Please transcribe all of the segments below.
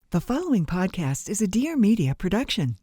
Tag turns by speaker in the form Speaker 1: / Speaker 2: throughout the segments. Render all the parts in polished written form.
Speaker 1: The following podcast is a Dear Media production.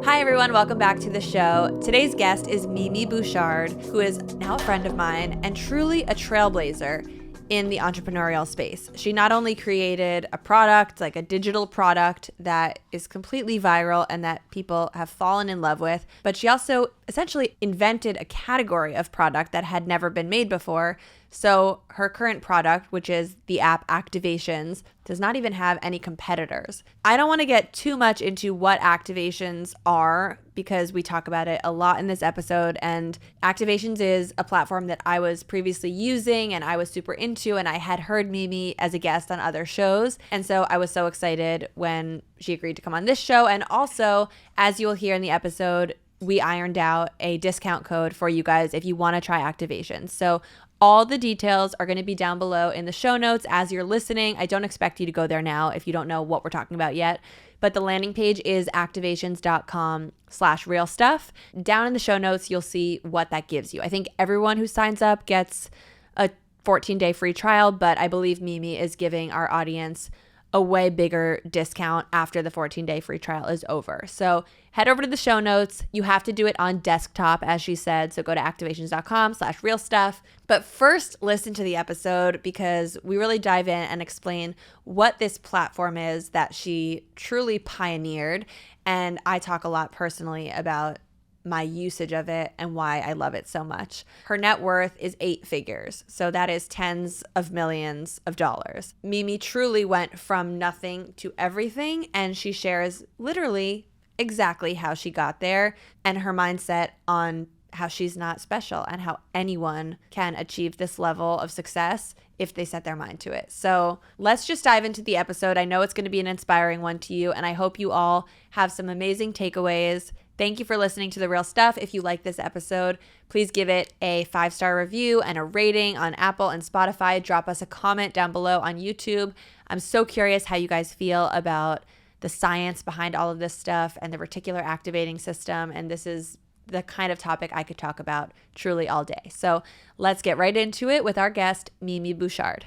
Speaker 2: Hi everyone, welcome back to the show. Today's guest is Mimi Bouchard, who is now a friend of mine and truly a trailblazer in the entrepreneurial space. She not only created a product, like a digital product that is completely viral and that people have fallen in love with, but she also essentially invented a category of product that had never been made before. So her current product, which is the app Activations, does not even have any competitors. I don't want to get too much into what Activations are because we talk about it a lot in this episode. And Activations is a platform that I was previously using and I was super into, and I had heard Mimi as a guest on other shows. And so I was so excited when she agreed to come on this show. And also, as you will hear in the episode, we ironed out a discount code for you guys if you want to try Activations. So all the details are going to be down below in the show notes as you're listening. I don't expect you to go there now if you don't know what we're talking about yet, but the landing page is activations.com/realstuff. Down in the show notes, you'll see what that gives you. I think everyone who signs up gets a 14-day free trial, but I believe Mimi is giving our audience a way bigger discount after the 14-day free trial is over. So head over to the show notes. You have to do it on desktop, as she said. So go to activations.com/realstuff. But first, listen to the episode because we really dive in and explain what this platform is that she truly pioneered. And I talk a lot personally about my usage of it and why I love it so much. Her net worth is 8 figures, so that is tens of millions of dollars. Mimi truly went from nothing to everything, and she shares literally exactly how she got there and her mindset on how she's not special and how anyone can achieve this level of success if they set their mind to it. So let's just dive into the episode. I know it's going to be an inspiring one to you, and I hope you all have some amazing takeaways. Thank you for listening to The Real Stuff. If you like this episode, please give it a 5-star review and a rating on Apple and Spotify. Drop us a comment down below on YouTube. I'm so curious how you guys feel about the science behind all of this stuff and the reticular activating system. And this is the kind of topic I could talk about truly all day. So let's get right into it with our guest, Mimi Bouchard.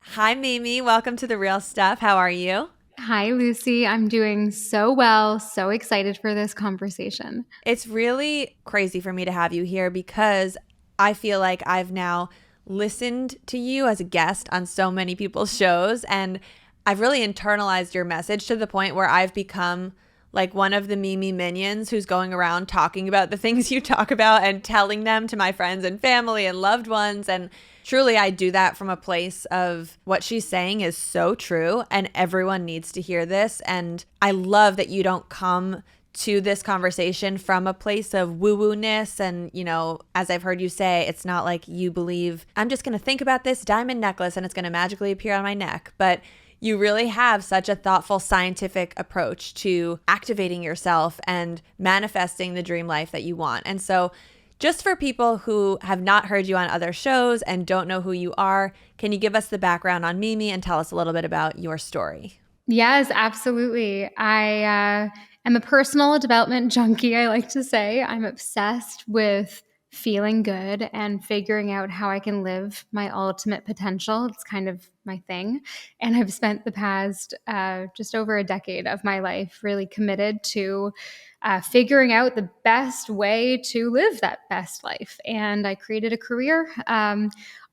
Speaker 2: Hi, Mimi. Welcome to The Real Stuff. How are you?
Speaker 3: Hi, Lucie. I'm doing so well. So excited for this conversation.
Speaker 2: It's really crazy for me to have you here because I feel like I've now listened to you as a guest on so many people's shows, and I've really internalized your message to the point where I've become like one of the Mimi minions who's going around talking about the things you talk about and telling them to my friends and family and loved ones. And truly, I do that from a place of what she's saying is so true and everyone needs to hear this. And I love that you don't come to this conversation from a place of woo-woo-ness. And, you know, as I've heard you say, it's not like you believe, I'm just going to think about this diamond necklace and it's going to magically appear on my neck. But you really have such a thoughtful scientific approach to activating yourself and manifesting the dream life that you want. And so just for people who have not heard you on other shows and don't know who you are, can you give us the background on Mimi and tell us a little bit about your story?
Speaker 3: Yes, absolutely. I am a personal development junkie, I like to say. I'm obsessed with feeling good and figuring out how I can live my ultimate potential. It's kind of my thing. And I've spent the past just over a decade of my life really committed to figuring out the best way to live that best life. And I created a career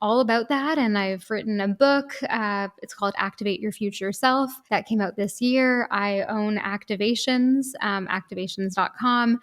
Speaker 3: all about that. And I've written a book. It's called Activate Your Future Self. That came out this year. I own Activations, activations.com.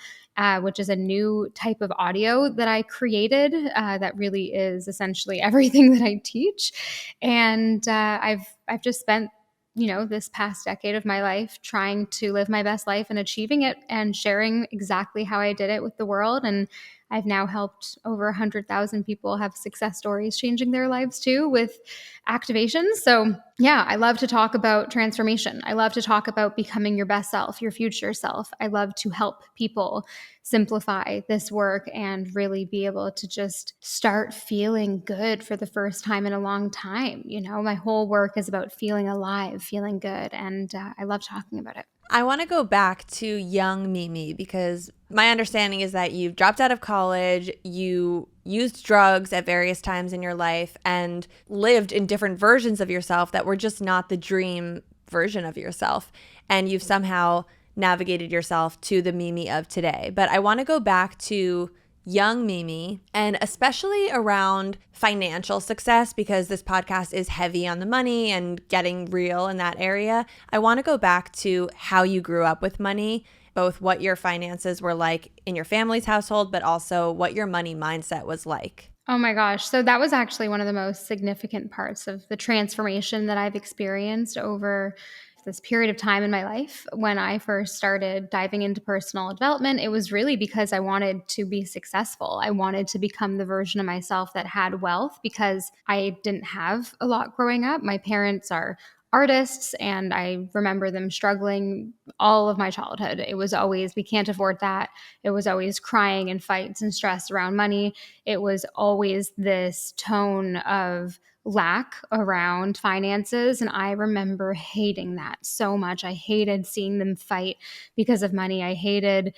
Speaker 3: Which is a new type of audio that I created that really is essentially everything that I teach. And I've just spent, this past decade of my life trying to live my best life and achieving it and sharing exactly how I did it with the world. And I've now helped over 100,000 people have success stories changing their lives too with activations. So yeah, I love to talk about transformation. I love to talk about becoming your best self, your future self. I love to help people simplify this work and really be able to just start feeling good for the first time in a long time. My whole work is about feeling alive, feeling good, and I love talking about it.
Speaker 2: I want to go back to young Mimi because My understanding is that you dropped out of college, you used drugs at various times in your life, and lived in different versions of yourself that were just not the dream version of yourself. And you've somehow navigated yourself to the Mimi of today. But I want to go back to young Mimi, and especially around financial success, because this podcast is heavy on the money and getting real in that area. I want to go back to how you grew up with money, both what your finances were like in your family's household, but also what your money mindset was like.
Speaker 3: Oh my gosh. So that was actually one of the most significant parts of the transformation that I've experienced over this period of time in my life. When I first started diving into personal development, it was really because I wanted to be successful. I wanted to become the version of myself that had wealth, because I didn't have a lot growing up. My parents are artists, and I remember them struggling all of my childhood. It was always, we can't afford that. It was always crying and fights and stress around money. It was always this tone of lack around finances. And I remember hating that so much. I hated seeing them fight because of money. I hated,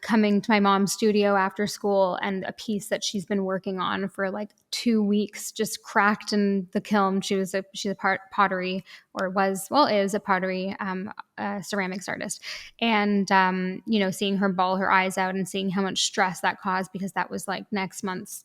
Speaker 3: coming to my mom's studio after school and a piece that she's been working on for like 2 weeks just cracked in the kiln. She's a pottery, or is a pottery ceramics artist. And, seeing her bawl her eyes out and seeing how much stress that caused, because that was like next month's,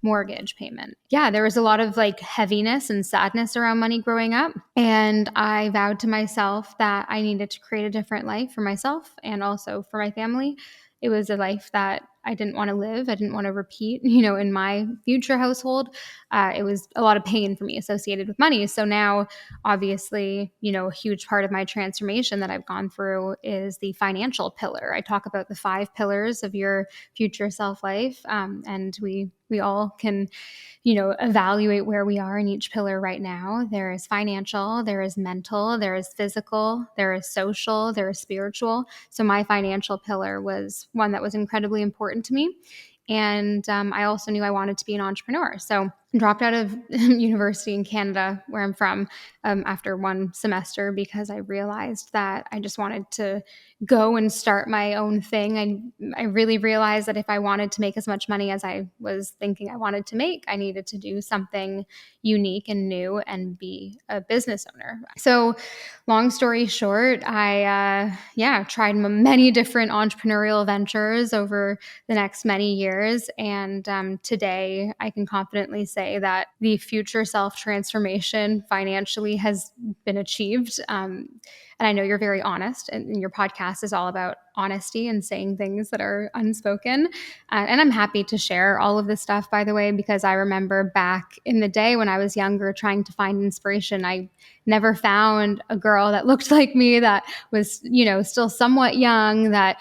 Speaker 3: mortgage payment. Yeah, there was a lot of like heaviness and sadness around money growing up. And I vowed to myself that I needed to create a different life for myself and also for my family. It was a life that I didn't want to live. I didn't want to repeat, in my future household. It was a lot of pain for me associated with money. So now, obviously, a huge part of my transformation that I've gone through is the financial pillar. I talk about the 5 pillars of your future self life. And we all can, evaluate where we are in each pillar right now. There is financial, there is mental, there is physical, there is social, there is spiritual. So my financial pillar was one that was incredibly important to me. And I also knew I wanted to be an entrepreneur. So I dropped out of university in Canada, where I'm from, after 1 semester, because I realized that I just wanted to go and start my own thing. I really realized that if I wanted to make as much money as I was thinking I wanted to make, I needed to do something unique and new and be a business owner. So long story short, I tried many different entrepreneurial ventures over the next many years. And today I can confidently say that the future self transformation financially has been achieved. And I know you're very honest, and your podcast is all about honesty and saying things that are unspoken. And I'm happy to share all of this stuff, by the way, because I remember back in the day when I was younger trying to find inspiration. I never found a girl that looked like me, that was, still somewhat young, that,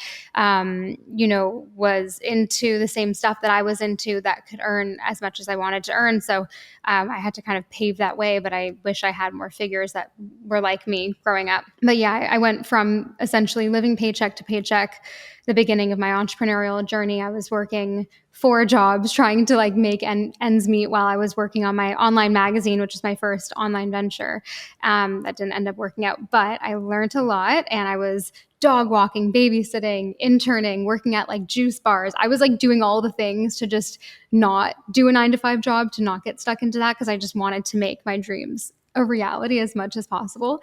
Speaker 3: was into the same stuff that I was into, that could earn as much as I wanted to earn. So I had to kind of pave that way, but I wish I had more figures that were like me growing up. But yeah, I went from essentially living paycheck to paycheck. The beginning of my entrepreneurial journey, I was working 4 jobs trying to like make ends meet while I was working on my online magazine, which is my first online venture. That didn't end up working out, but I learned a lot, and I was dog walking, babysitting, interning, working at like juice bars. I was like doing all the things to just not do a 9-to-5 job, to not get stuck into that, because I just wanted to make my dreams a reality as much as possible.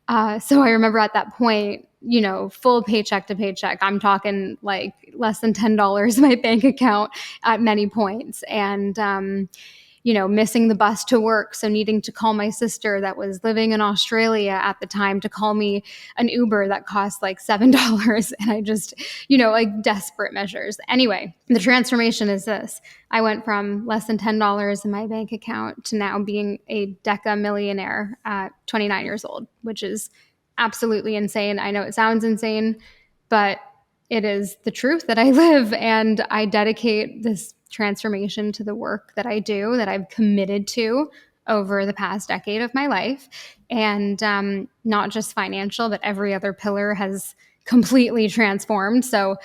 Speaker 3: So I remember at that point, full paycheck to paycheck, I'm talking like less than $10 in my bank account at many points. And, missing the bus to work. So needing to call my sister that was living in Australia at the time to call me an Uber that cost like $7. And I just, like desperate measures. Anyway, the transformation is this. I went from less than $10 in my bank account to now being a DECAMILLIONAIRE at 29 years old, which is absolutely insane. I know it sounds insane, but it is the truth that I live. And I dedicate this transformation to the work that I do, that I've committed to over the past decade of my life. And not just financial, but every other pillar has completely transformed. So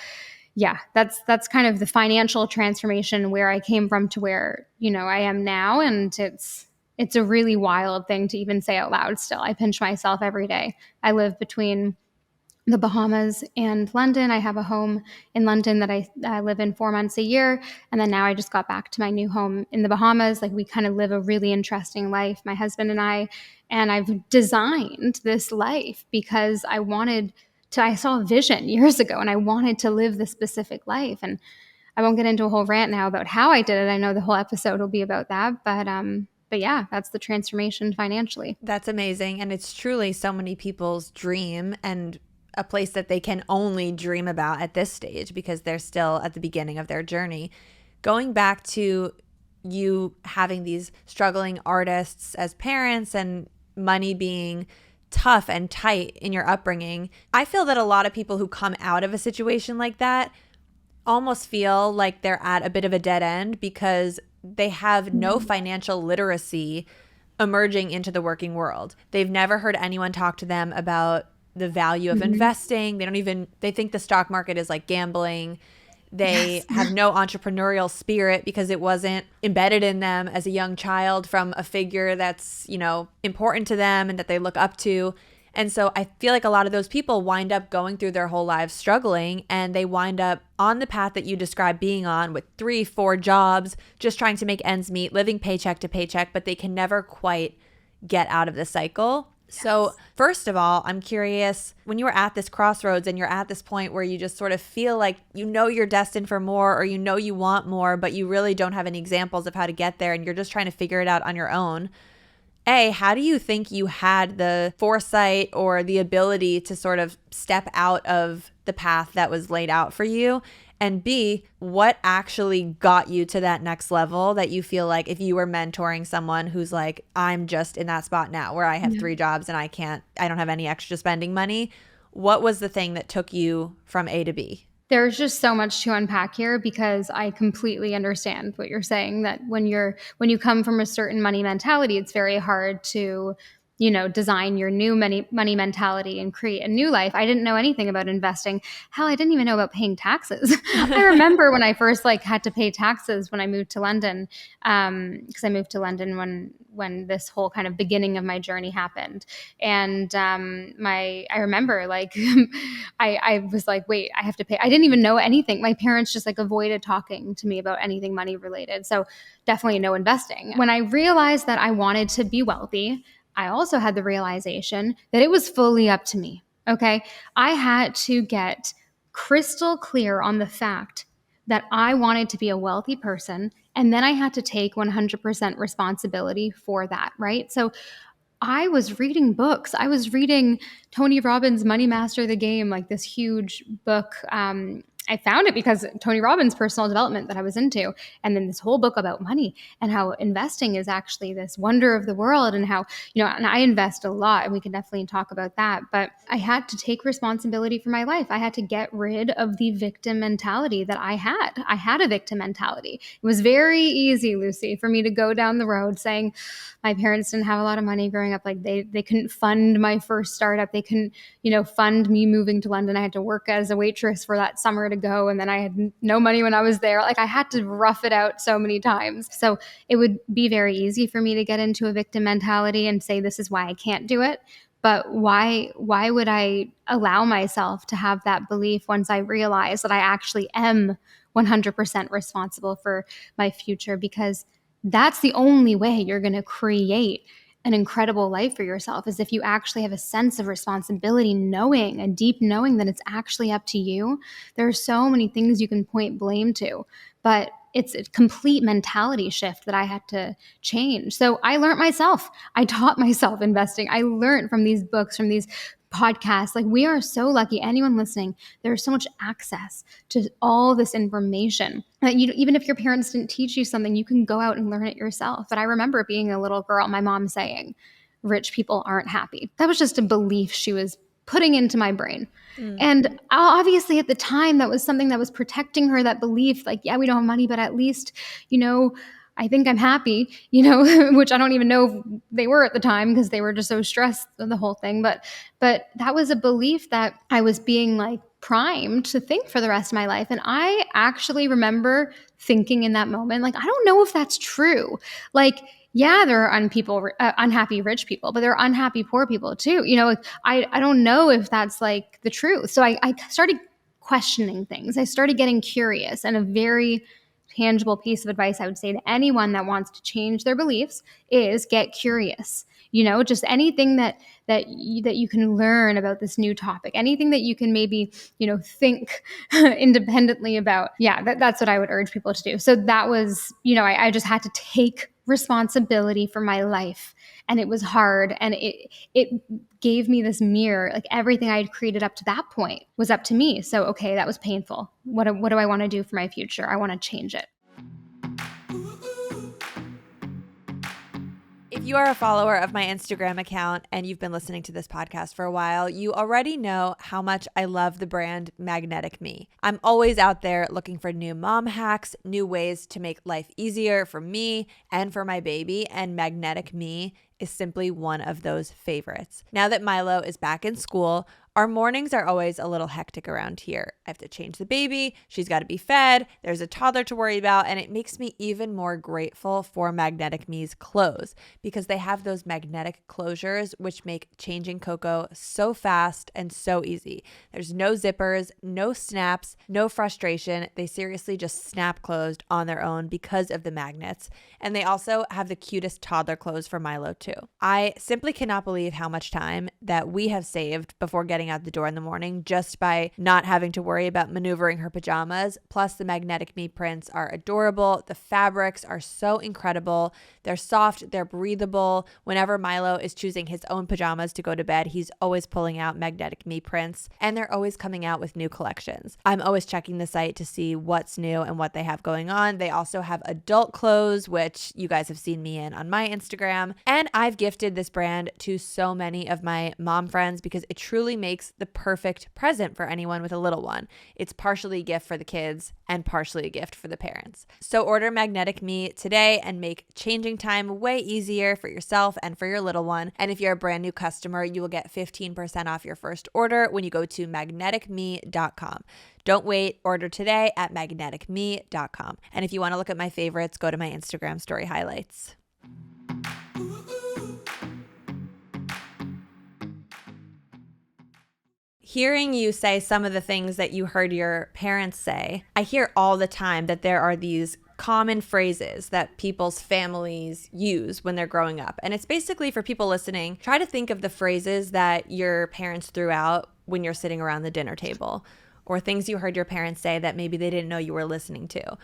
Speaker 3: yeah, that's kind of the financial transformation, where I came from to where, I am now. And it's a really wild thing to even say out loud still. I pinch myself every day. I live between the Bahamas and London. I have a home in London that I live in 4 months a year. And then now I just got back to my new home in the Bahamas. Like, we kind of live a really interesting life, my husband and I. And I've designed this life because I saw a vision years ago and I wanted to live this specific life. And I won't get into a whole rant now about how I did it. I know the whole episode will be about that. But yeah, that's the transformation financially.
Speaker 2: That's amazing. And it's truly so many people's dream, and a place that they can only dream about at this stage because they're still at the beginning of their journey. Going back to you having these struggling artists as parents and money being tough and tight in your upbringing, I feel that a lot of people who come out of a situation like that almost feel like they're at a bit of a dead end because they have no financial literacy emerging into the working world. They've never heard anyone talk to them about the value of investing. They think the stock market is like gambling. They have no entrepreneurial spirit because it wasn't embedded in them as a young child from a figure that's, important to them and that they look up to. And so I feel like a lot of those people wind up going through their whole lives struggling, and they wind up on the path that you described being on with 3-4 jobs, just trying to make ends meet, living paycheck to paycheck, but they can never quite get out of the cycle. Yes. So first of all, I'm curious, when you were at this crossroads and you're at this point where you just sort of feel like you're destined for more, or you want more, but you really don't have any examples of how to get there and you're just trying to figure it out on your own. A, how do you think you had the foresight or the ability to sort of step out of the path that was laid out for you? And B, what actually got you to that next level that you feel like if you were mentoring someone who's like, I'm just in that spot now where I have 3 jobs and I don't have any extra spending money. What was the thing that took you from A to B?
Speaker 3: There's just so much to unpack here, because I completely understand what you're saying, that when you come from a certain money mentality, it's very hard to, design your new money mentality and create a new life. I didn't know anything about investing. Hell, I didn't even know about paying taxes. I remember when I first had to pay taxes when I moved to London, because I moved to London when this whole kind of beginning of my journey happened. And I remember I was like, wait, I have to pay. I didn't even know anything. My parents just avoided talking to me about anything money related. So definitely no investing. When I realized that I wanted to be wealthy, I also had the realization that it was fully up to me. Okay. I had to get crystal clear on the fact that I wanted to be a wealthy person. And then I had to take 100% responsibility for that. Right. So I was reading books. I was reading Tony Robbins' Money Master the Game, this huge book. I found it because Tony Robbins' personal development that I was into, and then this whole book about money and how investing is actually this wonder of the world, and how, and I invest a lot, and we can definitely talk about that. But I had to take responsibility for my life. I had to get rid of the victim mentality that I had. I had a victim mentality. It was very easy, Lucie, for me to go down the road saying, my parents didn't have a lot of money growing up. They couldn't fund my first startup. They couldn't, fund me moving to London. I had to work as a waitress for that summer to go. And then I had no money when I was there. I had to rough it out so many times. So it would be very easy for me to get into a victim mentality and say, this is why I can't do it. But why would I allow myself to have that belief once I realize that I actually am 100% responsible for my future? Because that's the only way you're going to create an incredible life for yourself, is if you actually have a sense of responsibility, a deep knowing that it's actually up to you. There are so many things you can point blame to, but it's a complete mentality shift that I had to change. So I learned myself. I taught myself investing. I learned from these books, from these podcasts. We are so lucky. Anyone listening, there's so much access to all this information that even if your parents didn't teach you something, you can go out and learn it yourself. But I remember being a little girl, my mom saying, rich people aren't happy. That was just a belief she was putting into my brain. And obviously at the time, that was something that was protecting her, that belief, yeah, we don't have money, but at least, I think I'm happy, which I don't even know if they were at the time, because they were just so stressed of the whole thing. But that was a belief that I was being primed to think for the rest of my life. And I actually remember thinking in that moment, I don't know if that's true. Yeah, there are unhappy rich people, but there are unhappy poor people too. I don't know if that's like the truth. So I started questioning things. I started getting curious, and a very tangible piece of advice I would say to anyone that wants to change their beliefs is get curious. Just anything that you can learn about this new topic, anything that you can maybe, think independently about. Yeah, that's what I would urge people to do. So that was, I just had to take responsibility for my life, and it was hard, and it gave me this mirror. Like everything I had created up to that point was up to me. So okay, that was painful. What do I want to do for my future? I want to change it.
Speaker 2: If you are a follower of my Instagram account and you've been listening to this podcast for a while, you already know how much I love the brand Magnetic Me. I'm always out there looking for new mom hacks, new ways to make life easier for me and for my baby, and Magnetic Me is simply one of those favorites. Now that Milo is back in school, our mornings are always a little hectic around here. I have to change the baby, she's got to be fed, there's a toddler to worry about, and it makes me even more grateful for Magnetic Me's clothes because they have those magnetic closures which make changing Coco so fast and so easy. There's no zippers, no snaps, no frustration. They seriously just snap closed on their own because of the magnets. And they also have the cutest toddler clothes for Milo too. I simply cannot believe how much time that we have saved before getting out the door in the morning just by not having to worry about maneuvering her pajamas. Plus, the Magnetic Me prints are adorable. The fabrics are so incredible. They're soft, they're breathable. Whenever Milo is choosing his own pajamas to go to bed, he's always pulling out Magnetic Me prints, and they're always coming out with new collections. I'm always checking the site to see what's new and what they have going on. They also have adult clothes, which you guys have seen me in on my Instagram. And I've gifted this brand to so many of my mom friends because it truly makes the perfect present for anyone with a little one. It's partially a gift for the kids and partially a gift for the parents. So order Magnetic Me today and make changing time way easier for yourself and for your little one. And if you're a brand new customer, you will get 15% off your first order when you go to magneticme.com. Don't wait, order today at magneticme.com. And if you want to look at my favorites, go to my Instagram story highlights. Hearing you say some of the things that you heard your parents say, I hear all the time that there are these common phrases that people's families use when they're growing up. And it's basically, for people listening, try to think of the phrases that your parents threw out when you're sitting around the dinner table, or things you heard your parents say that maybe they didn't know you were listening to.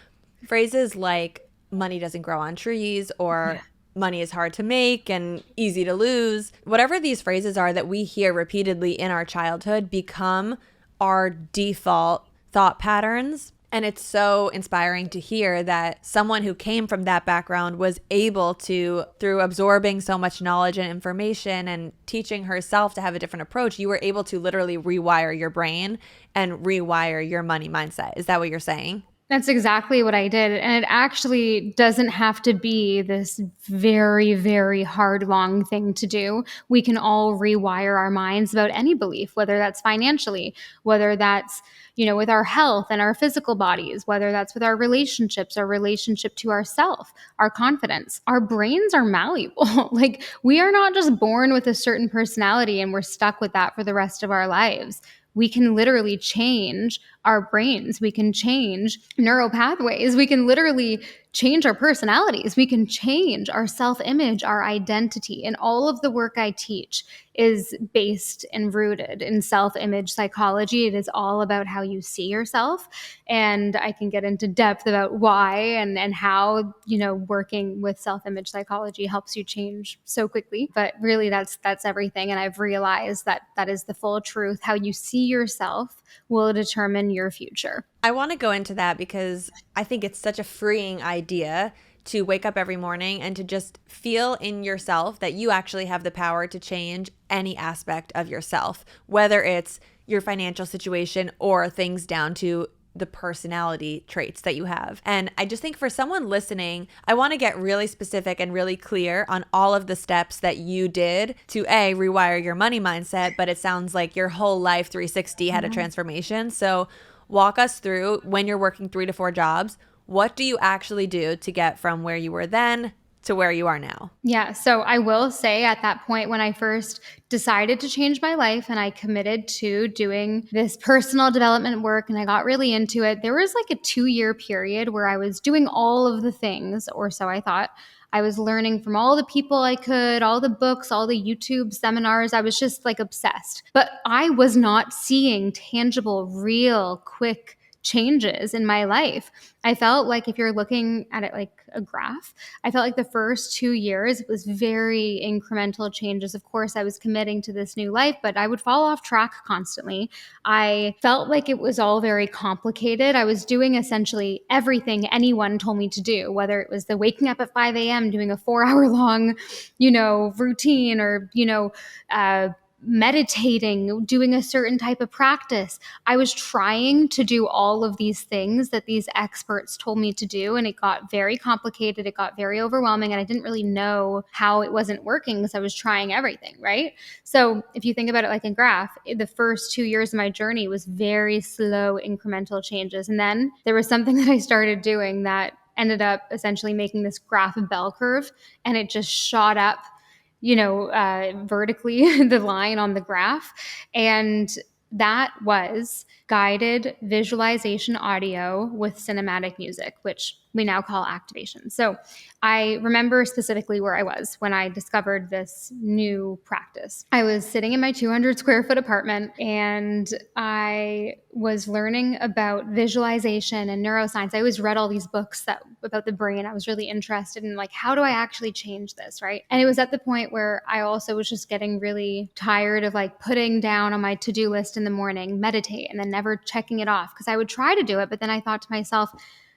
Speaker 2: Phrases like money doesn't grow on trees, or money is hard to make and easy to lose. Whatever these phrases are that we hear repeatedly in our childhood become our default thought patterns. And it's so inspiring to hear that someone who came from that background was able to, through absorbing so much knowledge and information and teaching herself to have a different approach, you were able to literally rewire your brain and rewire your money mindset. Is that what you're saying?
Speaker 3: That's exactly what I did. And it actually doesn't have to be this very, very hard, long thing to do. We can all rewire our minds about any belief, whether that's financially, whether that's, with our health and our physical bodies, whether that's with our relationships, our relationship to ourself, our confidence. Our brains are malleable. Like, we are not just born with a certain personality and we're stuck with that for the rest of our lives. We can literally change our brains. We can change neural pathways. We can literally change our personalities. We can change our self-image, our identity. And all of the work I teach is based and rooted in self-image psychology. It is all about how you see yourself. And I can get into depth about why and how, working with self-image psychology helps you change so quickly. But really, that's everything. And I've realized that is the full truth. How you see yourself will determine your future.
Speaker 2: I want to go into that because I think it's such a freeing idea to wake up every morning and to just feel in yourself that you actually have the power to change any aspect of yourself, whether it's your financial situation or things down to the personality traits that you have. And I just think for someone listening, I want to get really specific and really clear on all of the steps that you did to rewire your money mindset, but it sounds like your whole life 360 had a transformation. So walk us through, when you're working 3 to 4 jobs, what do you actually do to get from where you were then to where you are now?
Speaker 3: Yeah. So I will say at that point when I first decided to change my life and I committed to doing this personal development work and I got really into it, there was like a 2-year period where I was doing all of the things, or so I thought. I was learning from all the people I could, all the books, all the YouTube seminars. I was just like obsessed. But I was not seeing tangible, real, quick changes in my life. I felt like if you're looking at it like a graph, I felt like the first 2 years it was very incremental changes. Of course, I was committing to this new life, but I would fall off track constantly. I felt like it was all very complicated. I was doing essentially everything anyone told me to do, whether it was the waking up at 5 a.m., doing a 4-hour long, routine, or, meditating, doing a certain type of practice. I was trying to do all of these things that these experts told me to do, and it got very complicated. It got very overwhelming, and I didn't really know how it wasn't working because I was trying everything, right? So if you think about it like a graph, the first 2 years of my journey was very slow, incremental changes. And then there was something that I started doing that ended up essentially making this graph a bell curve, and it just shot up vertically the line on the graph. And that was guided visualization audio with cinematic music, which we now call activation. So I remember specifically where I was when I discovered this new practice. I was sitting in my 200 square foot apartment and I was learning about visualization and neuroscience. I always read all these books about the brain. I was really interested in like, how do I actually change this, right? And it was at the point where I also was just getting really tired of like putting down on my to-do list in the morning, meditate, and then never checking it off, because I would try to do it, but then I thought to myself,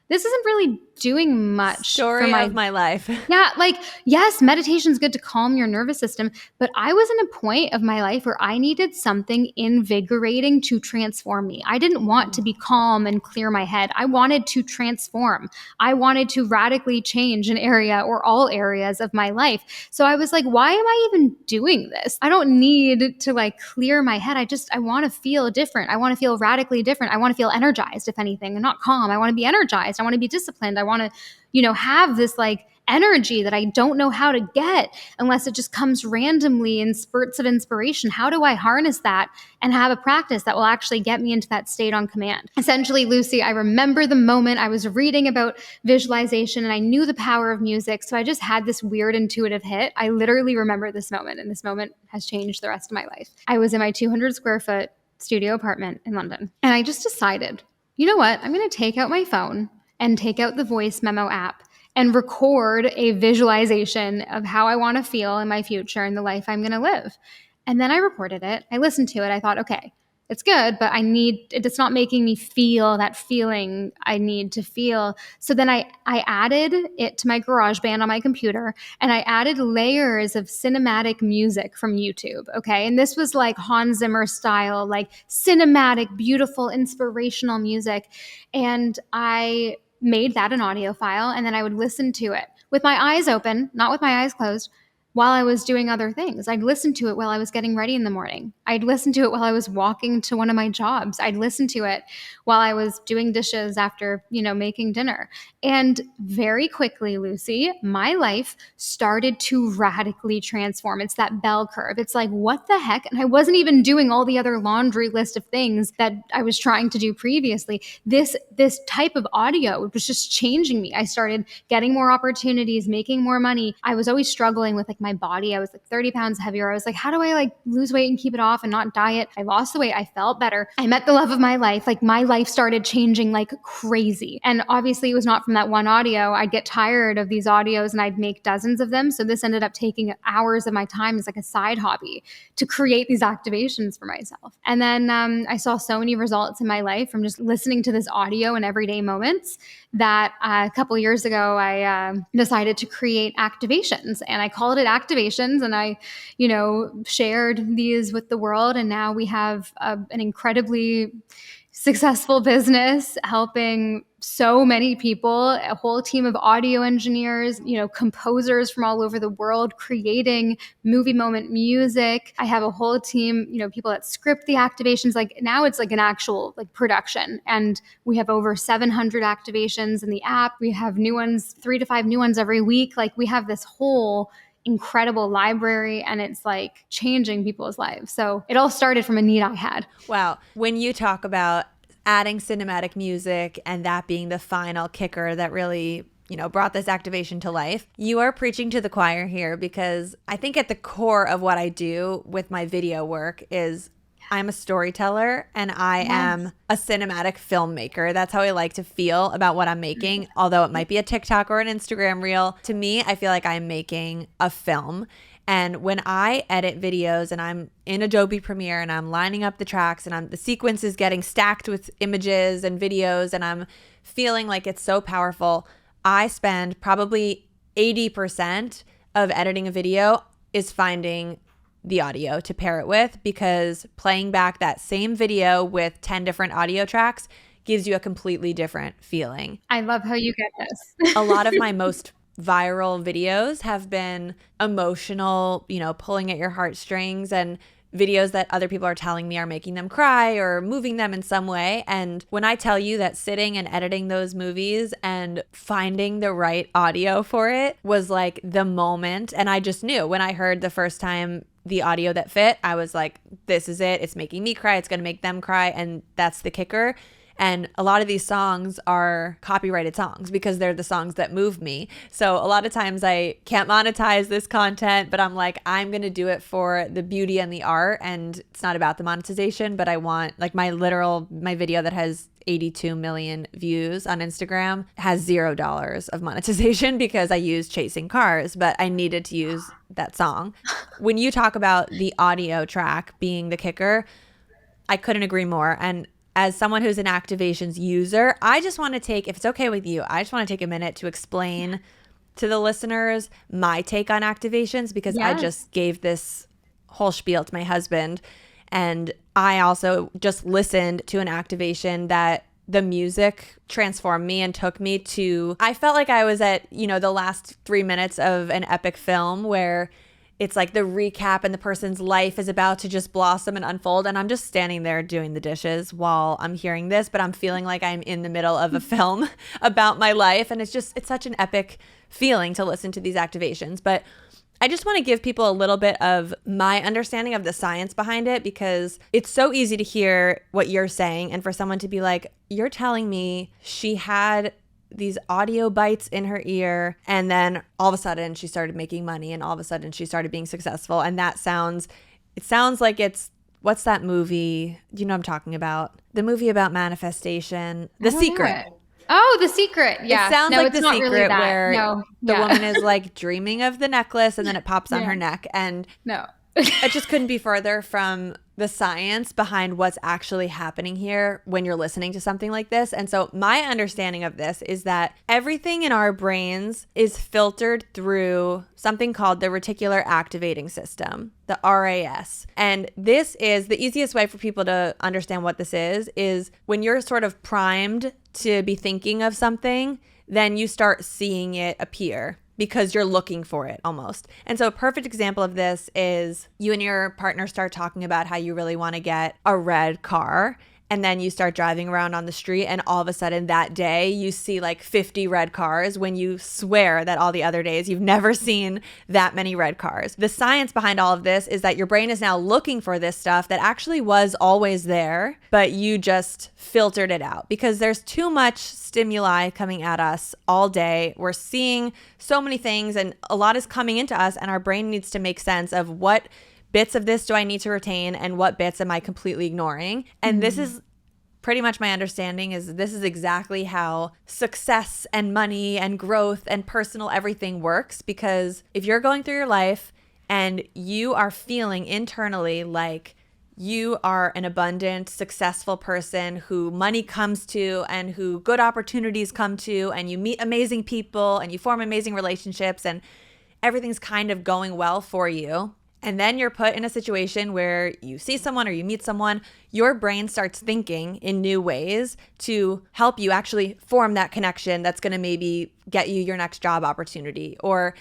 Speaker 3: this isn't really doing much
Speaker 2: Story
Speaker 3: for
Speaker 2: of my life.
Speaker 3: Yeah, like, yes, meditation's good to calm your nervous system, but I was in a point of my life where I needed something invigorating to transform me. I didn't want to be calm and clear my head. I wanted to transform. I wanted to radically change an area or all areas of my life. So I was like, why am I even doing this? I don't need to like clear my head. I want to feel different. I want to feel radically different. I want to feel energized, if anything, and not calm. I want to be energized. I want to be disciplined. I want to, have this like energy that I don't know how to get unless it just comes randomly in spurts of inspiration. How do I harness that and have a practice that will actually get me into that state on command? Essentially, Lucie, I remember the moment I was reading about visualization and I knew the power of music. So I just had this weird intuitive hit. I literally remember this moment, and this moment has changed the rest of my life. I was in my 200 square foot studio apartment in London, and I just decided, you know what? I'm going to take out my phone and take out the voice memo app and record a visualization of how I want to feel in my future and the life I'm going to live. And then I recorded it. I listened to it. I thought, okay, it's good, but it's not making me feel that feeling I need to feel. So then I added it to my GarageBand on my computer, and I added layers of cinematic music from YouTube. Okay. And this was like Hans Zimmer style, like cinematic, beautiful, inspirational music. And I made that an audio file, and then I would listen to it with my eyes open, not with my eyes closed, while I was doing other things. I'd listen to it while I was getting ready in the morning. I'd listen to it while I was walking to one of my jobs. I'd listen to it while I was doing dishes after, making dinner. And very quickly, Lucie, my life started to radically transform. It's that bell curve. It's like, what the heck? And I wasn't even doing all the other laundry list of things that I was trying to do previously. This type of audio was just changing me. I started getting more opportunities, making more money. I was always struggling with like my body. I was like 30 pounds heavier. I was like, how do I like lose weight and keep it off and not diet? I lost the weight. I felt better. I met the love of my life. Like my life started changing like crazy. And obviously it was not from that one audio. I'd get tired of these audios and I'd make dozens of them. So this ended up taking hours of my time as like a side hobby to create these activations for myself. And then I saw so many results in my life from just listening to this audio in everyday moments that a couple years ago, I decided to create activations, and I called it activations, and I, shared these with the world. And now we have an incredibly successful business, helping so many people, a whole team of audio engineers, composers from all over the world, creating movie moment music. I have a whole team, people that script the activations. Like now it's like an actual like production, and we have over 700 activations in the app. We have new ones, 3 to 5 new ones every week. Like we have this whole incredible library, and it's like changing people's lives. So it all started from a need I had.
Speaker 2: Wow. When you talk about adding cinematic music and that being the final kicker that really, brought this activation to life, you are preaching to the choir here, because I think at the core of what I do with my video work is I'm a storyteller and I am a cinematic filmmaker. That's how I like to feel about what I'm making. Although it might be a TikTok or an Instagram reel, to me, I feel like I'm making a film. And when I edit videos and I'm in Adobe Premiere and I'm lining up the tracks and the sequence is getting stacked with images and videos and I'm feeling like it's so powerful, I spend probably 80% of editing a video is finding the audio to pair it with, because playing back that same video with 10 different audio tracks gives you a completely different feeling.
Speaker 3: I love how you get this.
Speaker 2: A lot of my most viral videos have been emotional, pulling at your heartstrings, and videos that other people are telling me are making them cry or moving them in some way. And when I tell you that sitting and editing those movies and finding the right audio for it was like the moment, and I just knew when I heard the first time the audio that fit, I was like, this is it. It's making me cry. It's going to make them cry. And that's the kicker. And a lot of these songs are copyrighted songs because they're the songs that move me. So a lot of times I can't monetize this content, but I'm like, I'm going to do it for the beauty and the art. And it's not about the monetization, but I want like my video that has 82 million views on Instagram has $0 of monetization because I used Chasing Cars, but I needed to use that song. When you talk about the audio track being the kicker, I couldn't agree more. And as someone who's an activations user, I just want to take, if it's okay with you, I just want to take a minute to explain to the listeners my take on activations, because I just gave this whole spiel to my husband. And I also just listened to an activation that the music transformed me and took me to, I felt like I was at, the last 3 minutes of an epic film where it's like the recap and the person's life is about to just blossom and unfold. And I'm just standing there doing the dishes while I'm hearing this, but I'm feeling like I'm in the middle of a film about my life. And it's such an epic feeling to listen to these activations. But I just want to give people a little bit of my understanding of the science behind it, because it's so easy to hear what you're saying. And for someone to be like, you're telling me she had these audio bites in her ear, and then all of a sudden she started making money, and all of a sudden she started being successful. And it sounds like it's, what's that movie? You know what I'm talking about? The movie about manifestation, The Secret.
Speaker 3: Oh, The Secret. Yeah.
Speaker 2: It sounds like The Secret,
Speaker 3: really
Speaker 2: where the woman is like dreaming of the necklace and then it pops on her neck. And it just couldn't be further from the science behind what's actually happening here when you're listening to something like this. And so my understanding of this is that everything in our brains is filtered through something called the reticular activating system, the RAS. And this is the easiest way for people to understand what this is when you're sort of primed to be thinking of something, then you start seeing it appear, because you're looking for it almost. And so a perfect example of this is you and your partner start talking about how you really want to get a red car. And then you start driving around on the street, and all of a sudden that day you see like 50 red cars, when you swear that all the other days you've never seen that many red cars. The science behind all of this is that your brain is now looking for this stuff that actually was always there, but you just filtered it out because there's too much stimuli coming at us all day. We're seeing so many things, and a lot is coming into us, and our brain needs to make sense of what bits of this do I need to retain and what bits am I completely ignoring. And this is pretty much my understanding is this is exactly how success and money and growth and personal everything works. Because if you're going through your life and you are feeling internally like you are an abundant, successful person who money comes to and who good opportunities come to, and you meet amazing people and you form amazing relationships and everything's kind of going well for you, And then you're put in a situation where you see someone or you meet someone, your brain starts thinking in new ways to help you actually form that connection that's going to maybe get you your next job opportunity, or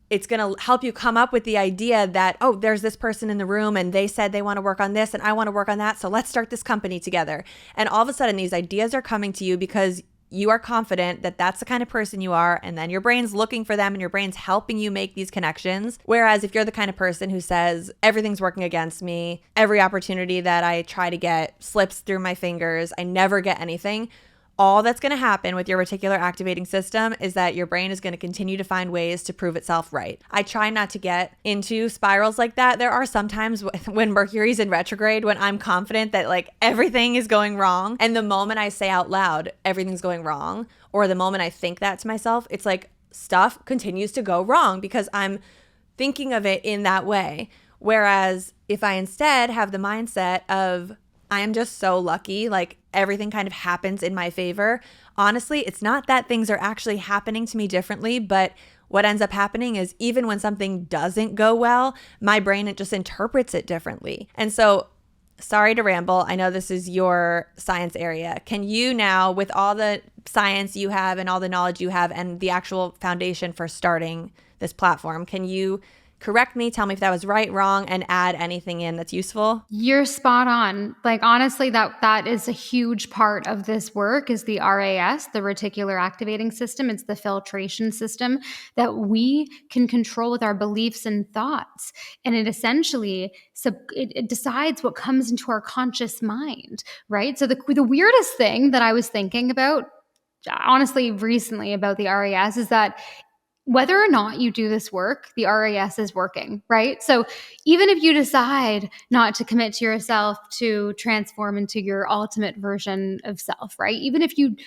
Speaker 2: it's going to help you come up with the idea that, oh, there's this person in the room and they said they want to work on this and I want to work on that. So let's start this company together. And all of a sudden these ideas are coming to you because you are confident that that's the kind of person you are, and then your brain's looking for them and your brain's helping you make these connections. Whereas if you're the kind of person who says, everything's working against me, every opportunity that I try to get slips through my fingers, I never get anything, all that's going to happen with your reticular activating system is that your brain is going to continue to find ways to prove itself right. I try not to get into spirals like that. There are some times when Mercury's in retrograde when I'm confident that like everything is going wrong. And the moment I say out loud, everything's going wrong, or the moment I think that to myself, it's like stuff continues to go wrong because I'm thinking of it in that way. Whereas if I instead have the mindset of, I am just so lucky, like everything kind of happens in my favor. Honestly, it's not that things are actually happening to me differently, but what ends up happening is even when something doesn't go well, my brain, it just interprets it differently. And so, sorry to ramble, I know this is your science area. Can you now, with all the science you have and all the knowledge you have and the actual foundation for starting this platform, can you correct me, tell me if that was right, wrong, and add anything in that's useful?
Speaker 3: You're spot on. Like, honestly, that is a huge part of this work is the RAS, the reticular activating system. It's the filtration system that we can control with our beliefs and thoughts. And it essentially, it decides what comes into our conscious mind, right? So the weirdest thing that I was thinking about, honestly, recently about the RAS is that whether or not you do this work, the RAS is working, right? So even if you decide not to commit to yourself to transform into your ultimate version of self, right? Even if you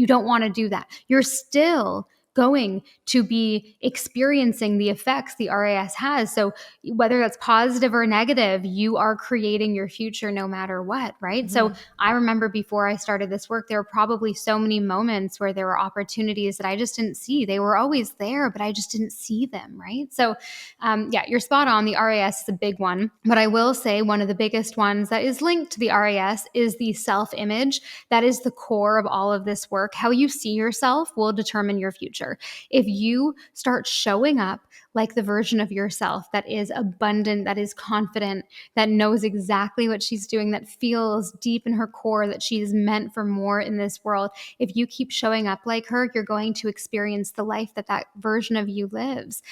Speaker 3: don't want to do that, you're still going to be experiencing the effects the RAS has. So whether that's positive or negative, you are creating your future no matter what, right?
Speaker 2: Mm-hmm.
Speaker 3: So I remember before I started this work, there were probably so many moments where there were opportunities that I just didn't see. They were always there, but I just didn't see them, right? So yeah, you're spot on. The RAS is a big one. But I will say one of the biggest ones that is linked to the RAS is the self-image. That is the core of all of this work. How you see yourself will determine your future. If you start showing up like the version of yourself that is abundant, that is confident, that knows exactly what she's doing, that feels deep in her core that she is meant for more in this world, if you keep showing up like her, you're going to experience the life that version of you lives.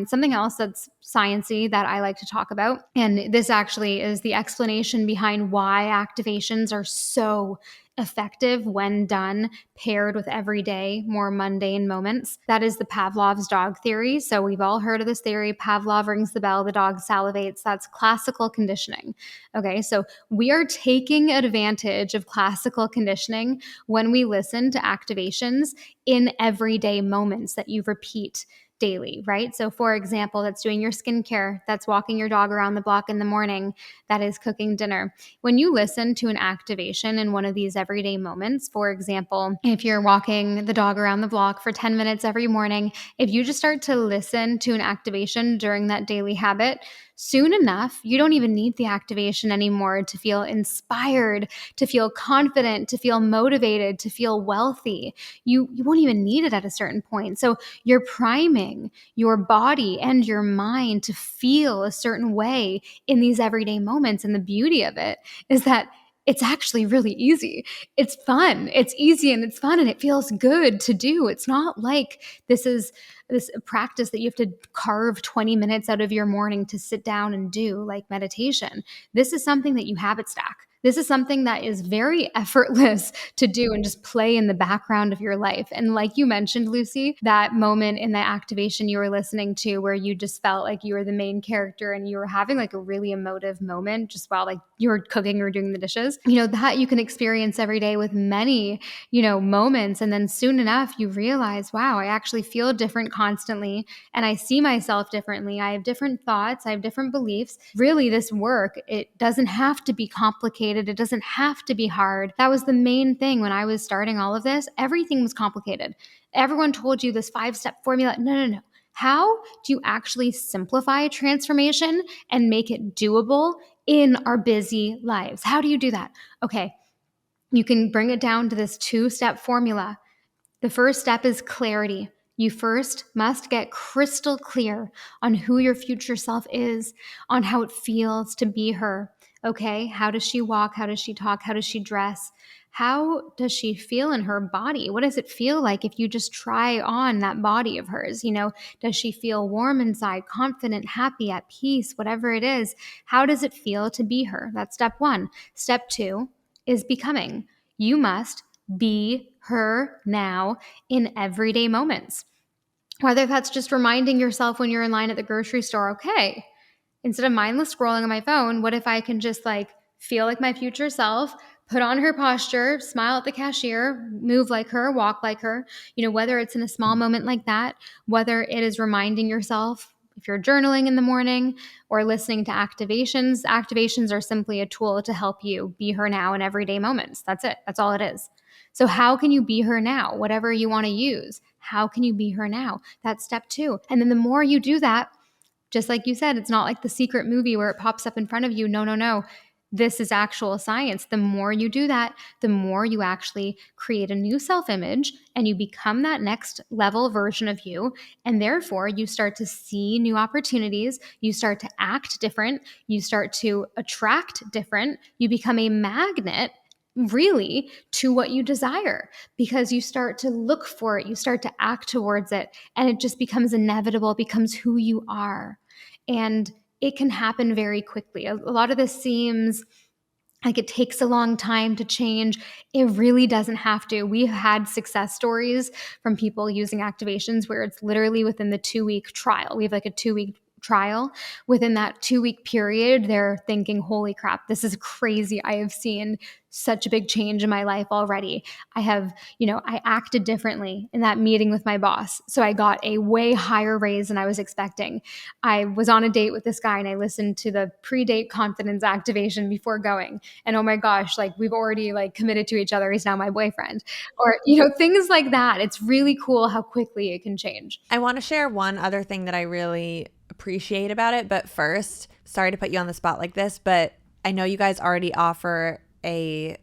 Speaker 3: Something else that's sciencey that I like to talk about, and this actually is the explanation behind why activations are so effective when done paired with everyday, more mundane moments. That is the Pavlov's dog theory. So we've all heard of this theory. Pavlov rings the bell, the dog salivates. That's classical conditioning. Okay, so we are taking advantage of classical conditioning when we listen to activations in everyday moments that you repeat daily, right? So for example, that's doing your skincare, that's walking your dog around the block in the morning, that is cooking dinner. When you listen to an activation in one of these everyday moments, for example, if you're walking the dog around the block for 10 minutes every morning, if you just start to listen to an activation during that daily habit, soon enough, you don't even need the activation anymore to feel inspired, to feel confident, to feel motivated, to feel wealthy. You won't even need it at a certain point. So you're priming your body and your mind to feel a certain way in these everyday moments. And the beauty of it is that it's actually really easy. It's fun. It's easy and it's fun and it feels good to do. It's not like this is this practice that you have to carve 20 minutes out of your morning to sit down and do, like meditation. This is something that you habit stack. This is something that is very effortless to do and just play in the background of your life. And like you mentioned, Lucie, that moment in the activation you were listening to where you just felt like you were the main character and you were having like a really emotive moment just while like you were cooking or doing the dishes, that you can experience every day with many, moments. And then soon enough, you realize, wow, I actually feel different constantly and I see myself differently. I have different thoughts. I have different beliefs. Really, this work, it doesn't have to be complicated. It doesn't have to be hard. That was the main thing when I was starting all of this. Everything was complicated. Everyone told you this 5-step formula. No. How do you actually simplify transformation and make it doable in our busy lives? How do you do that? Okay, you can bring it down to this 2-step formula. The first step is clarity. You first must get crystal clear on who your future self is, on how it feels to be her. Okay, how does she walk? How does she talk? How does she dress? How does she feel in her body? What does it feel like if you just try on that body of hers? Does she feel warm inside, confident, happy, at peace, whatever it is? How does it feel to be her? That's step one. Step two is becoming. You must be her now in everyday moments. Whether that's just reminding yourself when you're in line at the grocery store, okay, instead of mindless scrolling on my phone, what if I can just feel like my future self, put on her posture, smile at the cashier, move like her, walk like her, whether it's in a small moment like that, whether it is reminding yourself if you're journaling in the morning or listening to activations. Activations are simply a tool to help you be her now in everyday moments. That's it. That's all it is. So how can you be her now? Whatever you want to use, how can you be her now? That's step two. And then the more you do that, just like you said, it's not like the secret movie where it pops up in front of you. No, no, no. This is actual science. The more you do that, the more you actually create a new self-image and you become that next level version of you. And therefore, you start to see new opportunities. You start to act different. You start to attract different. You become a magnet really to what you desire because you start to look for it. You start to act towards it and it just becomes inevitable. It becomes who you are. And it can happen very quickly. A lot of this seems like it takes a long time to change. It really doesn't have to. We've had success stories from people using activations where it's literally within the 2-week trial. We have a 2-week trial. Within that 2-week period, they're thinking, holy crap, this is crazy. I have seen such a big change in my life already. I acted differently in that meeting with my boss. So I got a way higher raise than I was expecting. I was on a date with this guy and I listened to the pre-date confidence activation before going. And oh my gosh, we've already committed to each other. He's now my boyfriend. Or, things like that. It's really cool how quickly it can change.
Speaker 2: I want to share one other thing that I really appreciate about it. But first, sorry to put you on the spot like this, but I know you guys already offer a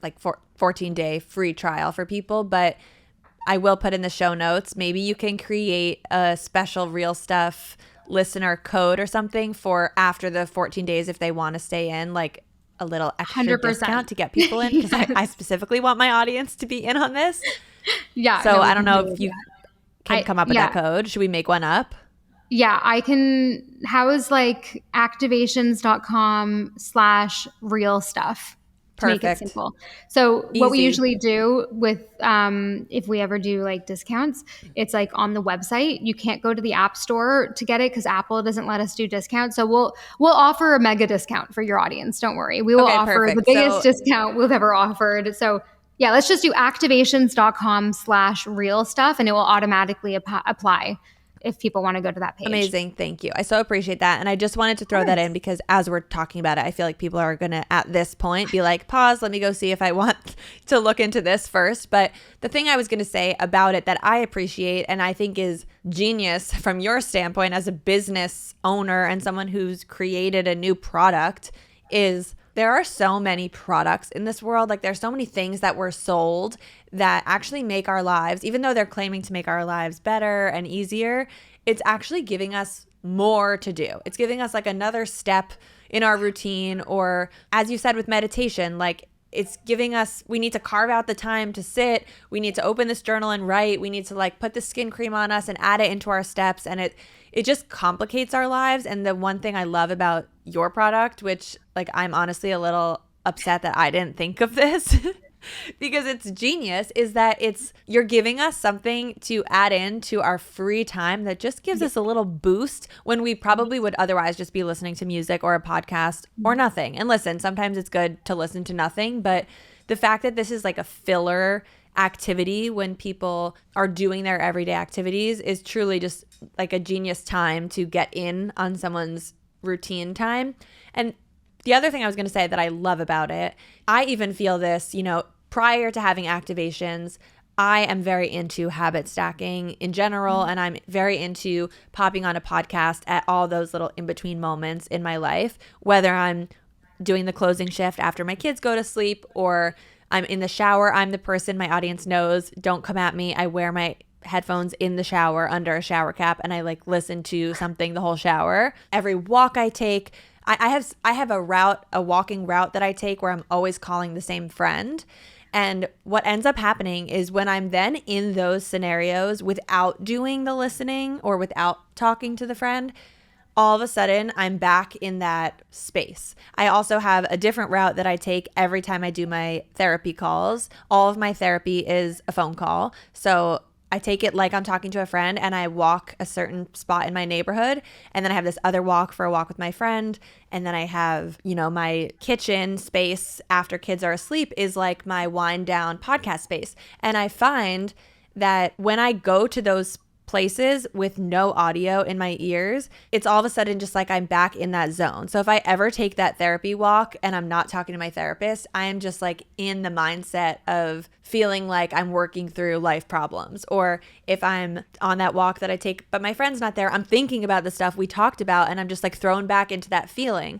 Speaker 2: 14-day free trial for people, but I will put in the show notes. Maybe you can create a special Real Stuff listener code or something for after the 14 days if they want to stay in, a little extra
Speaker 3: 100%.
Speaker 2: discount to get people in because yes. I specifically want my audience to be in on this.
Speaker 3: Yeah.
Speaker 2: So I don't know if you can come up with that code. Should we make one up?
Speaker 3: Yeah, I can. How is activations.com/real stuff? To
Speaker 2: Perfect.
Speaker 3: Make it simple. So
Speaker 2: Easy.
Speaker 3: What we usually do with if we ever do discounts, it's on the website. You can't go to the App Store to get it because Apple doesn't let us do discounts. So we'll offer a mega discount for your audience. Don't worry. We will offer
Speaker 2: perfect.
Speaker 3: the biggest discount we've ever offered. So yeah, let's just do activations.com/real stuff and it will automatically apply if people want to go to that page.
Speaker 2: Amazing. Thank you. I so appreciate that. And I just wanted to throw that in because as we're talking about it, I feel like people are going to, at this point, be like, pause, let me go see if I want to look into this first. But the thing I was going to say about it that I appreciate and I think is genius from your standpoint as a business owner and someone who's created a new product is there are so many products in this world. There's so many things that were sold that actually make our lives, even though they're claiming to make our lives better and easier, it's actually giving us more to do. It's giving us another step in our routine, or as you said with meditation, it's giving us, we need to carve out the time to sit. We need to open this journal and write. We need to put the skin cream on us and add it into our steps. And it just complicates our lives. And the one thing I love about your product, which I'm honestly a little upset that I didn't think of this because it's genius, is that you're giving us something to add in to our free time that just gives us a little boost when we probably would otherwise just be listening to music or a podcast or nothing. And listen, sometimes it's good to listen to nothing, but the fact that this is a filler activity when people are doing their everyday activities is truly just a genius time to get in on someone's routine time. And the other thing I was going to say that I love about it, I even feel this, prior to having activations, I am very into habit stacking in general, and I'm very into popping on a podcast at all those little in-between moments in my life, whether I'm doing the closing shift after my kids go to sleep or I'm in the shower. I'm the person my audience knows, don't come at me. I wear my headphones in the shower under a shower cap, and I like listen to something the whole shower. Every walk I take, I have a walking route that I take where I'm always calling the same friend. And what ends up happening is when I'm then in those scenarios without doing the listening or without talking to the friend, all of a sudden I'm back in that space. I also have a different route that I take every time I do my therapy calls. All of my therapy is a phone call. So I take it like I'm talking to a friend, and I walk a certain spot in my neighborhood, and then I have this other walk for a walk with my friend, and then I have, my kitchen space after kids are asleep is like my wind down podcast space. And I find that when I go to those places with no audio in my ears, it's all of a sudden just like I'm back in that zone. So if I ever take that therapy walk and I'm not talking to my therapist, I am just like in the mindset of feeling like I'm working through life problems. Or if I'm on that walk that I take but my friend's not there, I'm thinking about the stuff we talked about, and I'm just like thrown back into that feeling.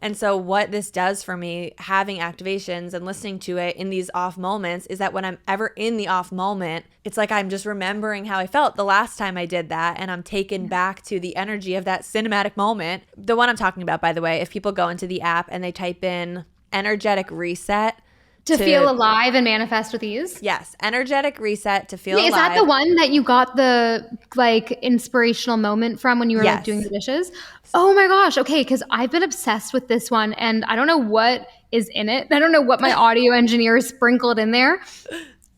Speaker 2: And so what this does for me, having activations and listening to it in these off moments, is that when I'm ever in the off moment, it's like I'm just remembering how I felt the last time I did that, and I'm taken back to the energy of that cinematic moment. The one I'm talking about, by the way, if people go into the app and they type in energetic reset,
Speaker 3: to feel alive and manifest with ease?
Speaker 2: Yes, energetic reset to feel alive.
Speaker 3: Is that the one that you got the like inspirational moment from when you were like doing the dishes? Oh my gosh. Okay, because I've been obsessed with this one, and I don't know what is in it. I don't know what my audio engineer sprinkled in there,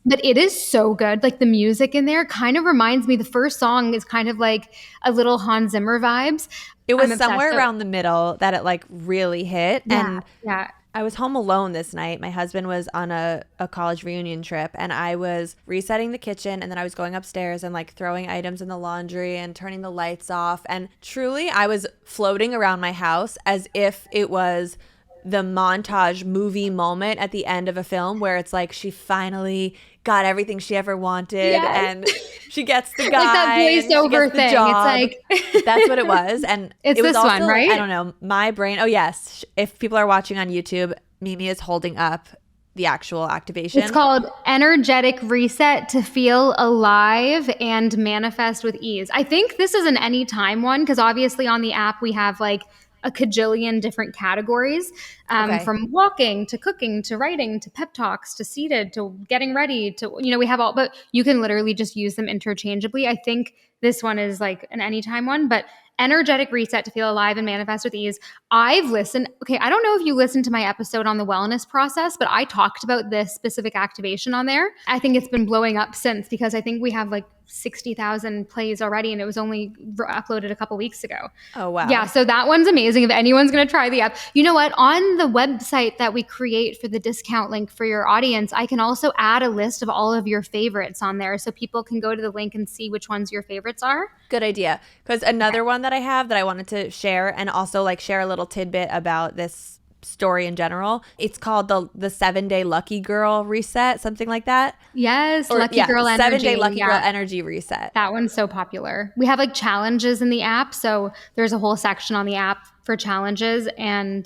Speaker 3: but it is so good. Like the music in there kind of reminds me, the first song is kind of like a little Hans Zimmer vibes.
Speaker 2: It was somewhere around the middle that it like really hit.
Speaker 3: Yeah,
Speaker 2: and I was home alone this night. My husband was on a college reunion trip, and I was resetting the kitchen, and then I was going upstairs and like throwing items in the laundry and turning the lights off. And truly, I was floating around my house as if it was the montage movie moment at the end of a film where it's like she finally got everything she ever wanted, and she gets the guy,
Speaker 3: like that voiceover thing.
Speaker 2: Job.
Speaker 3: It's like
Speaker 2: that's what it was, and
Speaker 3: it's
Speaker 2: it was
Speaker 3: this
Speaker 2: also,
Speaker 3: one, right?
Speaker 2: I don't know, my brain. Oh yes, if people are watching on YouTube, Mimi is holding up the actual activation.
Speaker 3: It's called energetic reset to feel alive and manifest with ease. I think this is an anytime one because obviously on the app we have like a cajillion different categories, from walking to cooking to writing to pep talks to seated to getting ready to, we have all, but you can literally just use them interchangeably. I think this one is like an anytime one, but energetic reset to feel alive and manifest with ease. I've listened. Okay, I don't know if you listened to my episode on the wellness process, but I talked about this specific activation on there. I think it's been blowing up since because I think we have like 60,000 plays already, and it was only uploaded a couple weeks ago.
Speaker 2: Oh, wow.
Speaker 3: Yeah, so that one's amazing. If anyone's going to try the app, you know what? On the website that we create for the discount link for your audience, I can also add a list of all of your favorites on there so people can go to the link and see which ones your favorites are.
Speaker 2: Good idea. Because another one that I have that I wanted to share, and also like share a little tidbit about this story in general. It's called the 7-day Lucky Girl Reset, something like that.
Speaker 3: Yes, Lucky Girl Energy.
Speaker 2: 7-day Lucky Girl Energy Reset.
Speaker 3: That one's so popular. We have like challenges in the app, so there's a whole section on the app for challenges, and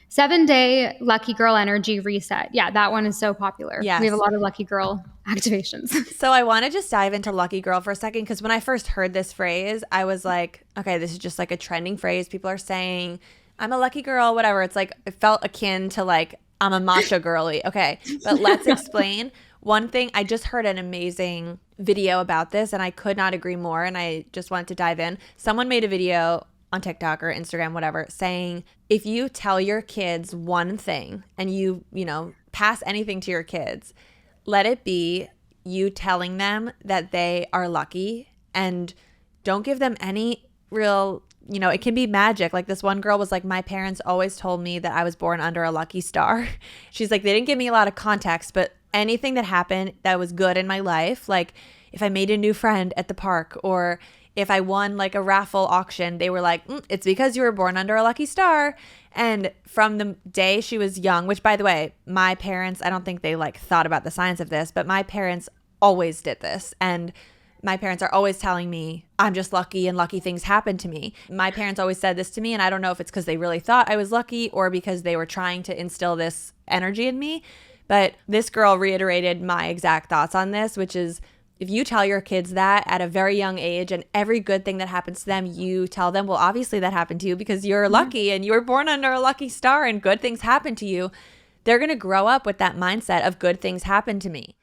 Speaker 3: 7-day Lucky Girl Energy Reset. Yeah, that one is so popular.
Speaker 2: Yes.
Speaker 3: We have a lot of Lucky Girl activations.
Speaker 2: So I want to just dive into Lucky Girl for a second, because when I first heard this phrase, I was like, okay, this is just like a trending phrase. People are saying, I'm a lucky girl, whatever. It's like, it felt akin to like, I'm a macho girly. Okay, but let's explain. One thing, I just heard an amazing video about this, and I could not agree more, and I just wanted to dive in. Someone made a video on TikTok or Instagram, whatever, saying if you tell your kids one thing and you pass anything to your kids, let it be you telling them that they are lucky, and don't give them any real, it can be magic. Like this one girl was like, my parents always told me that I was born under a lucky star. She's like, they didn't give me a lot of context, but anything that happened that was good in my life, like if I made a new friend at the park, or if I won like a raffle auction, they were like, it's because you were born under a lucky star. And from the day she was young, which by the way, my parents, I don't think they like thought about the science of this, but my parents always did this. And my parents are always telling me I'm just lucky and lucky things happen to me. My parents always said this to me, and I don't know if it's because they really thought I was lucky or because they were trying to instill this energy in me. But this girl reiterated my exact thoughts on this, which is if you tell your kids that at a very young age and every good thing that happens to them, you tell them, well, obviously that happened to you because you're lucky and you were born under a lucky star and good things happen to you. They're going to grow up with that mindset of good things happen to me.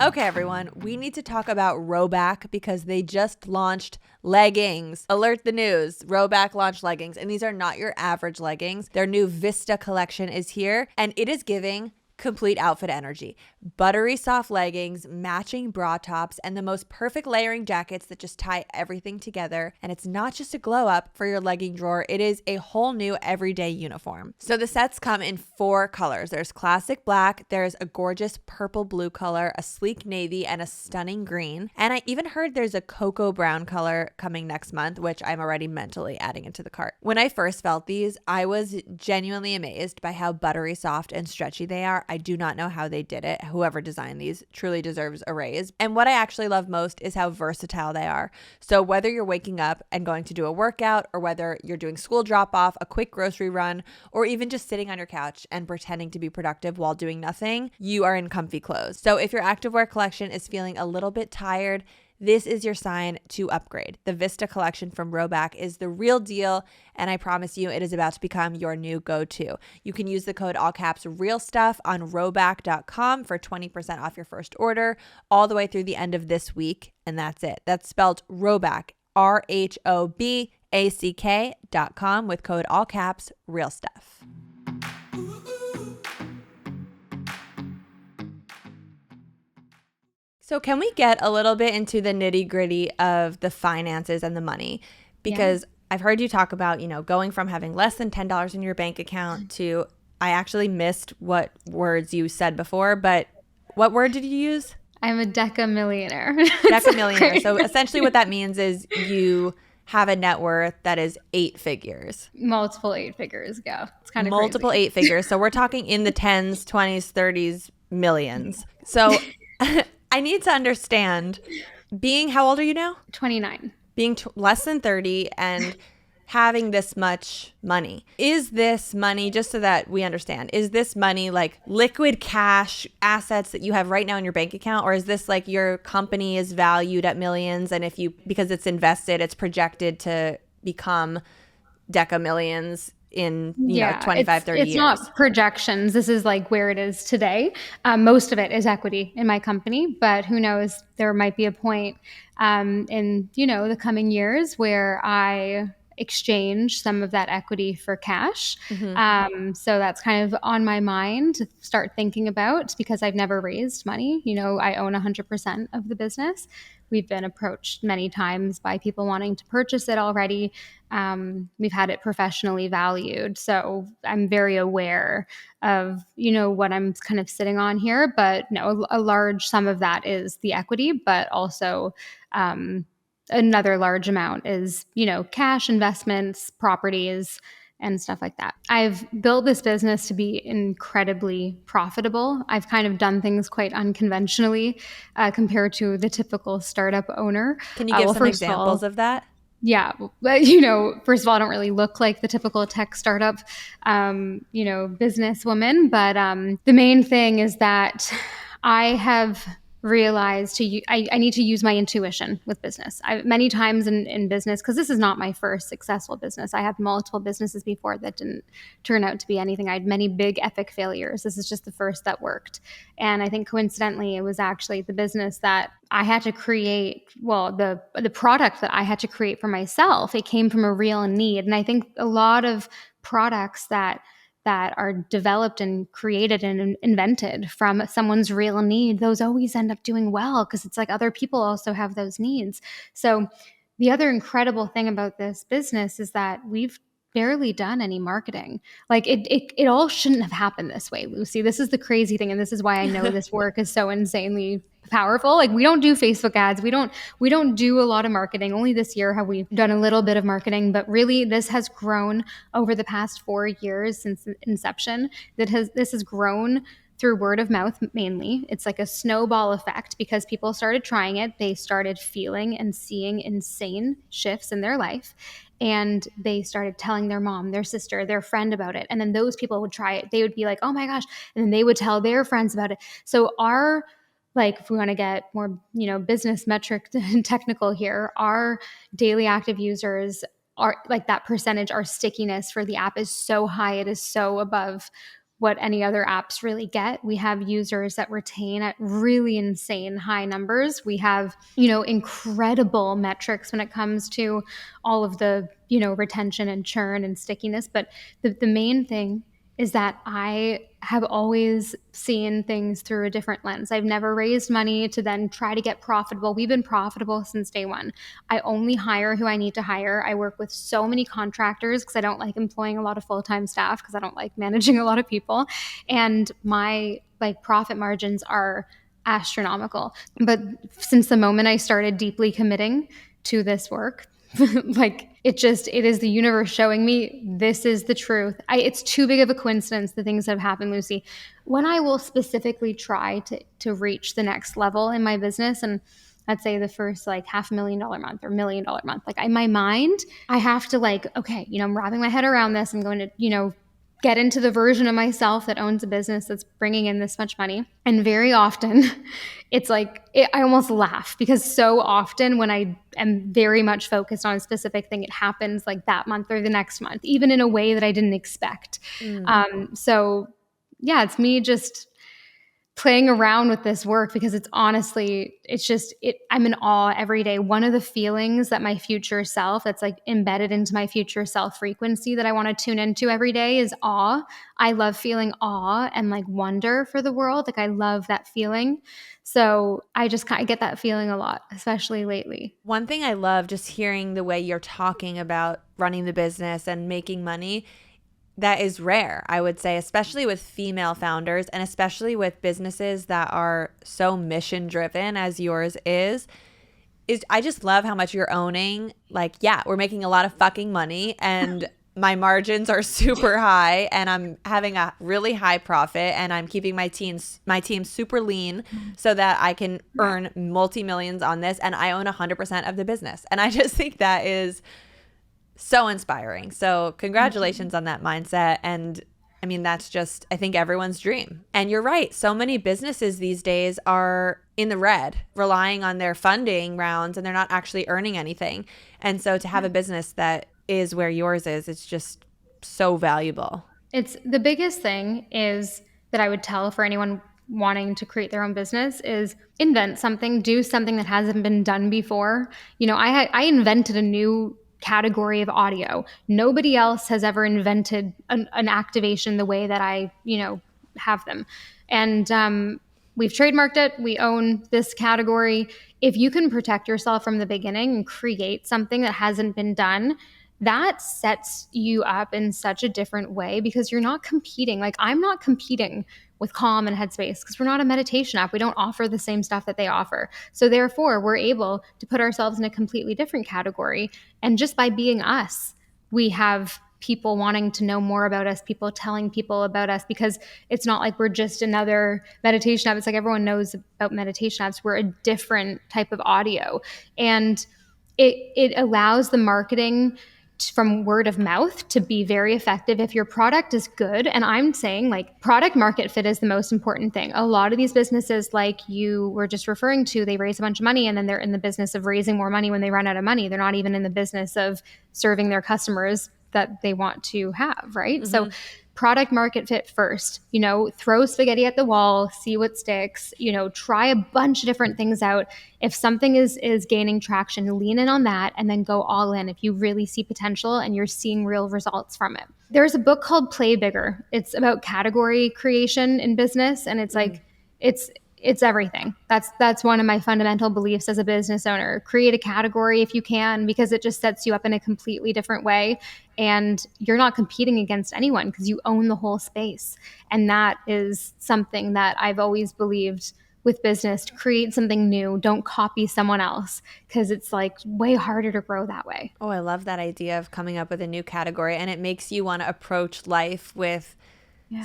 Speaker 2: Okay, everyone, we need to talk about Rowback because they just launched leggings. Alert the news. Rowback launched leggings, and these are not your average leggings. Their new Vista collection is here, and it is giving complete outfit energy. Buttery soft leggings, matching bra tops, and the most perfect layering jackets that just tie everything together. And it's not just a glow up for your legging drawer, it is a whole new everyday uniform. So the sets come in 4 colors. There's classic black, there's a gorgeous purple blue color, a sleek navy, and a stunning green. And I even heard there's a cocoa brown color coming next month, which I'm already mentally adding into the cart. When I first felt these, I was genuinely amazed by how buttery soft and stretchy they are. I do not know how they did it. Whoever designed these truly deserves a raise. And what I actually love most is how versatile they are. So whether you're waking up and going to do a workout, or whether you're doing school drop off, a quick grocery run, or even just sitting on your couch and pretending to be productive while doing nothing, you are in comfy clothes. So if your activewear collection is feeling a little bit tired, this is your sign to upgrade. The Vista collection from Rowback is the real deal, and I promise you it is about to become your new go-to. You can use the code all caps real stuff on rowback.com for 20% off your first order all the way through the end of this week, and that's it. That's spelled Rowback, RHOBACK.com with code all caps real stuff. So can we get a little bit into the nitty gritty of the finances and the money? Because I've heard you talk about, going from having less than $10 in your bank account to, I actually missed what words you said before, but what word did you use?
Speaker 3: I'm a DECAMILLionaire.
Speaker 2: DECAMILLionaire. So essentially what that means is you have a net worth that is 8 figures.
Speaker 3: Multiple 8 figures, yeah. It's kind of
Speaker 2: multiple
Speaker 3: crazy.
Speaker 2: 8 figures. So we're talking in the 10s, 20s, 30s, millions. So I need to understand, how old are you now?
Speaker 3: 29.
Speaker 2: Being less than 30 and having this much money. Is this money, just so that we understand, is this money like liquid cash assets that you have right now in your bank account? Or is this like your company is valued at millions and because it's invested, it's projected to become decamillions in 25, 30 years?
Speaker 3: It's not projections. This is like where it is today. Most of it is equity in my company, but who knows, there might be a point in, the coming years where I exchange some of that equity for cash.
Speaker 2: Mm-hmm.
Speaker 3: So that's kind of on my mind to start thinking about, because I've never raised money. I own 100% of the business. We've been approached many times by people wanting to purchase it already. We've had it professionally valued. So I'm very aware of, what I'm kind of sitting on here. But no, a large sum of that is the equity, but also another large amount is, cash, investments, properties, and stuff like that. I've built this business to be incredibly profitable. I've kind of done things quite unconventionally compared to the typical startup owner.
Speaker 2: Can you give some examples of that?
Speaker 3: Yeah. But, first of all, I don't really look like the typical tech startup, businesswoman. But the main thing is that I have realized I need to use my intuition with business. Many times in business, because this is not my first successful business. I had multiple businesses before that didn't turn out to be anything. I had many big epic failures. This is just the first that worked. And I think coincidentally, it was actually the business that I had to create, the product that I had to create for myself. It came from a real need. And I think a lot of products that are developed and created and invented from someone's real need, those always end up doing well because it's like other people also have those needs. So the other incredible thing about this business is that we've barely done any marketing. Like it all shouldn't have happened this way, Lucie. This is the crazy thing. And this is why I know this work is so insanely powerful. Like, we don't do Facebook ads. We don't do a lot of marketing. Only this year have we done a little bit of marketing, but really this has grown over the past 4 years since inception. This has grown through word of mouth mainly. It's like a snowball effect because people started trying it. They started feeling and seeing insane shifts in their life. And they started telling their mom, their sister, their friend about it. And then those people would try it. They would be like, oh my gosh. And then they would tell their friends about it. So if we want to get more, business metric and technical here, our daily active users are like that percentage, our stickiness for the app is so high. It is so above what any other apps really get. We have users that retain at really insane high numbers. We have, incredible metrics when it comes to all of the, retention and churn and stickiness. But the main thing is that I have always seen things through a different lens. I've never raised money to then try to get profitable. We've been profitable since day one. I only hire who I need to hire. I work with so many contractors because I don't like employing a lot of full-time staff because I don't like managing a lot of people. And my profit margins are astronomical. But since the moment I started deeply committing to this work, it is the universe showing me this is the truth. It's too big of a coincidence, the things that have happened, Lucie. When I will specifically try to reach the next level in my business, and let's say the first $500,000 month or $1 million month, in my mind, I have to okay, I'm wrapping my head around this. I'm going to, get into the version of myself that owns a business that's bringing in this much money. And very often it's I almost laugh because so often when I am very much focused on a specific thing, it happens that month or the next month, even in a way that I didn't expect. So yeah, it's me just playing around with this work because I'm in awe every day. One of the feelings that my future self, that's embedded into my future self frequency that I want to tune into every day is awe. I love feeling awe and wonder for the world. I love that feeling. So I get that feeling a lot, especially lately.
Speaker 2: One thing I love just hearing the way you're talking about running the business and making money, that is rare, I would say, especially with female founders and especially with businesses that are so mission driven as yours is I just love how much you're owning. We're making a lot of fucking money and my margins are super high and I'm having a really high profit and I'm keeping my team super lean so that I can earn multi-millions on this and I own 100% of the business. And I just think that is so inspiring. So congratulations on that mindset. And I mean, that's just, I think, everyone's dream. And you're right. So many businesses these days are in the red, relying on their funding rounds, and they're not actually earning anything. And so to have a business that is where yours is, it's just so valuable. It's the biggest thing is that I would tell for anyone wanting to create their own business is invent something, do something that hasn't been done before. I invented a new category of audio. Nobody else has ever invented an activation the way that I, have them. And we've trademarked it. We own this category. If you can protect yourself from the beginning and create something that hasn't been done, that sets you up in such a different way because you're not competing. I'm not competing with Calm and Headspace because we're not a meditation app. We don't offer the same stuff that they offer. So therefore, we're able to put ourselves in a completely different category. And just by being us, we have people wanting to know more about us, people telling people about us, because it's not like we're just another meditation app. It's everyone knows about meditation apps. We're a different type of audio. And it allows the marketing from word of mouth to be very effective if your product is good. And I'm saying product market fit is the most important thing. A lot of these businesses, like you were just referring to, they raise a bunch of money and then they're in the business of raising more money when they run out of money. They're not even in the business of serving their customers that they want to have, right? Mm-hmm. So product market fit first, throw spaghetti at the wall, see what sticks, try a bunch of different things out. If something is gaining traction, lean in on that and then go all in if you really see potential and you're seeing real results from it. There's a book called Play Bigger. It's about category creation in business. And it's it's everything. That's one of my fundamental beliefs as a business owner. Create a category if you can, because it just sets you up in a completely different way. And you're not competing against anyone because you own the whole space. And that is something that I've always believed
Speaker 3: with business to create something new. Don't copy someone else, because it's like way harder to grow that way.
Speaker 2: Oh, I love that idea of coming up with a new category, and it makes you want to approach life with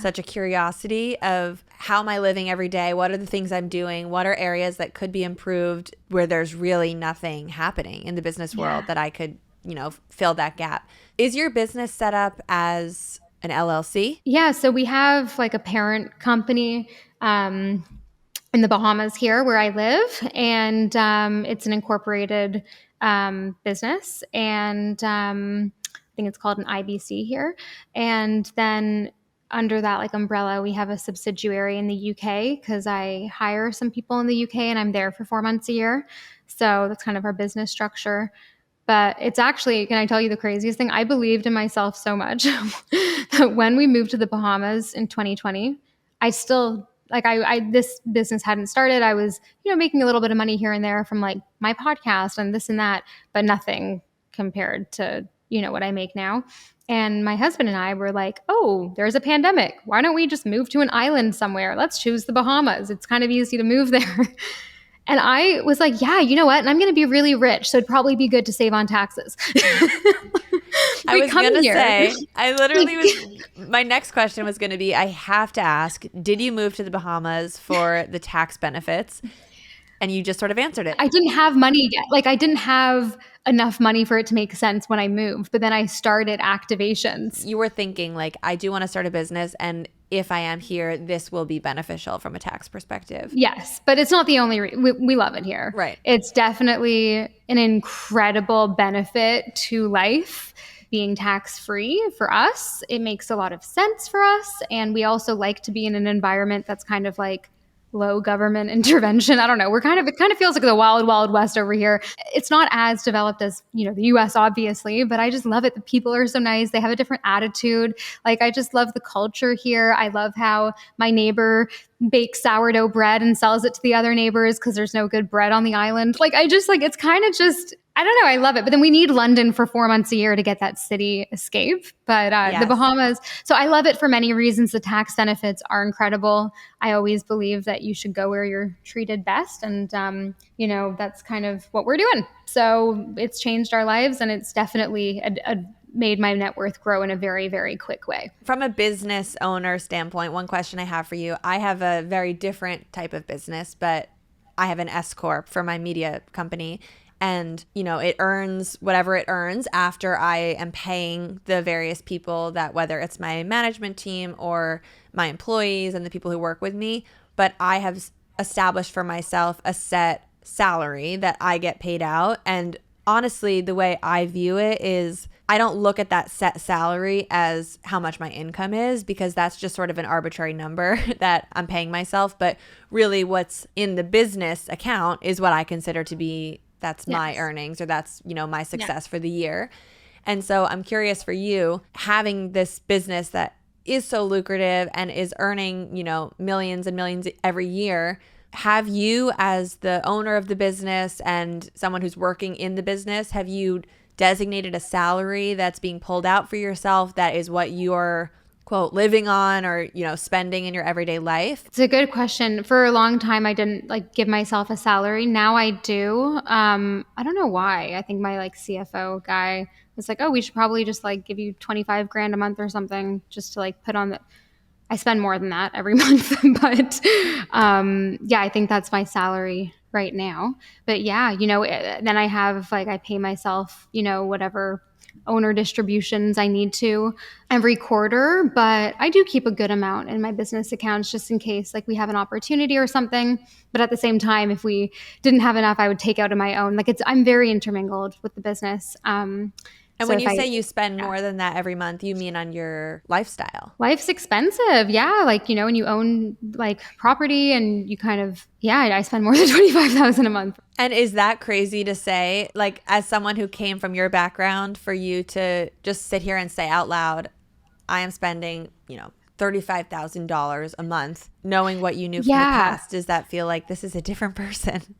Speaker 2: such a curiosity of how am I living every day? What are the things I'm doing? What are areas that could be improved where there's really nothing happening in the business world that I could, fill that gap? Is your business set up as an LLC?
Speaker 3: Yeah, so we have like a parent company in the Bahamas here where I live, and it's an incorporated business, and I think it's called an IBC here. And then under that like umbrella, we have a subsidiary in the UK, because I hire some people in the UK and I'm there for 4 months a year. So that's kind of our business structure. But it's actually, can I tell you the craziest thing? I believed in myself so much that when we moved to the Bahamas in 2020, I still, like, this business hadn't started. I was, making a little bit of money here and there from like my podcast and this and that, but nothing compared to, what I make now. And my husband and I were like, oh, there's a pandemic. Why don't we just move to an island somewhere? Let's choose the Bahamas. It's kind of easy to move there. And I was like, yeah, you know what? And I'm going to be really rich, so it'd probably be good to save on taxes.
Speaker 2: I was going to say, I literally was, my next question was going to be, I have to ask, did you move to the Bahamas for the tax benefits? And you just sort of answered it.
Speaker 3: I didn't have money yet. Like, I didn't have enough money for it to make sense when I moved. But then I started activations.
Speaker 2: You were thinking like, I do want to start a business, and if I am here, this will be beneficial from a tax perspective.
Speaker 3: Yes, but it's not the only we love it here.
Speaker 2: Right.
Speaker 3: It's definitely an incredible benefit to life being tax-free for us. It makes a lot of sense for us. And we also like to be in an environment that's kind of like low government intervention. I don't know. It kind of feels like the wild, wild west over here. It's not as developed as, the US, obviously, but I just love it. The people are so nice. They have a different attitude. Like, I just love the culture here. I love how my neighbor bakes sourdough bread and sells it to the other neighbors because there's no good bread on the island. Like, it's kind of just, I don't know. I love it. But then we need London for 4 months a year to get that city escape. But the Bahamas, so I love it for many reasons. The tax benefits are incredible. I always believe that you should go where you're treated best. And, that's kind of what we're doing. So it's changed our lives, and it's definitely made my net worth grow in a very, very quick way.
Speaker 2: From a business owner standpoint, one question I have for you, I have a very different type of business, but I have an S Corp for my media company. And, it earns whatever it earns after I am paying the various people that, whether it's my management team or my employees and the people who work with me, but I have established for myself a set salary that I get paid out. And honestly, the way I view it is I don't look at that set salary as how much my income is, because that's just sort of an arbitrary number that I'm paying myself. But really what's in the business account is what I consider to be that's my earnings, or that's, my success for the year. And so I'm curious for you, having this business that is so lucrative and is earning, millions and millions every year, have you, as the owner of the business and someone who's working in the business, have you designated a salary that's being pulled out for yourself that is what you're, quote, living on or, spending in your everyday life?
Speaker 3: It's a good question. For a long time, I didn't give myself a salary. Now I do. I don't know why. I think my CFO guy was like, oh, we should probably just give you 25 grand a month or something just to put on the, I spend more than that every month, but I think that's my salary right now. But then I have I pay myself, whatever owner distributions I need to every quarter, but I do keep a good amount in my business accounts just in case we have an opportunity or something. But at the same time, if we didn't have enough, I would take out of my own. I'm very intermingled with the business.
Speaker 2: And so when you say you spend more than that every month, you mean on your lifestyle? Life's
Speaker 3: expensive. Yeah. When you own property and you kind of, I spend more than $25,000 a month.
Speaker 2: And is that crazy to say, as someone who came from your background, for you to just sit here and say out loud, I am spending, $35,000 a month, knowing what you knew from the past? Does that feel like this is a different person?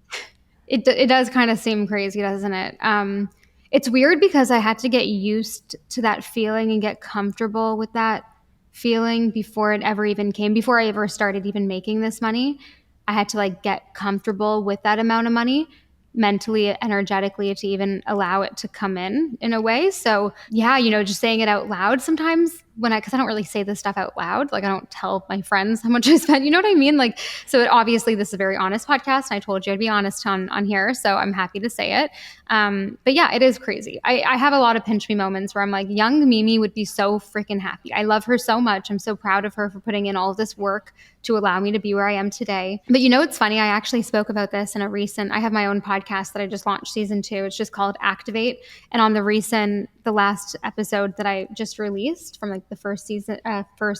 Speaker 3: It does kind of seem crazy, doesn't it? It's weird because I had to get used to that feeling and get comfortable with that feeling before it ever even came, before I ever started even making this money. I had to like get comfortable with that amount of money mentally, energetically, to even allow it to come in a way. So yeah, you know, just saying it out loud sometimes because I don't really say this stuff out loud. Like I don't tell my friends how much I spend, you know what I mean? Like, so obviously this is a very honest podcast and I told you I'd be honest on here. So I'm happy to say it. But yeah, it is crazy. I have a lot of pinch me moments where I'm like, young Mimi would be so freaking happy. I love her so much. I'm so proud of her for putting in all of this work to allow me to be where I am today. But you know, it's funny. I actually spoke about this in I have my own podcast that I just launched season 2. It's just called Activate. And on the last episode that I just released from like the first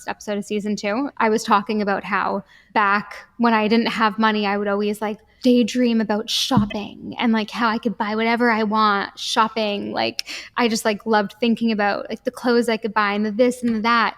Speaker 3: episode of season 2, I was talking about how back when I didn't have money, I would always like daydream about shopping and like how I could buy whatever I want shopping. Like I just like loved thinking about like the clothes I could buy and the this and the that.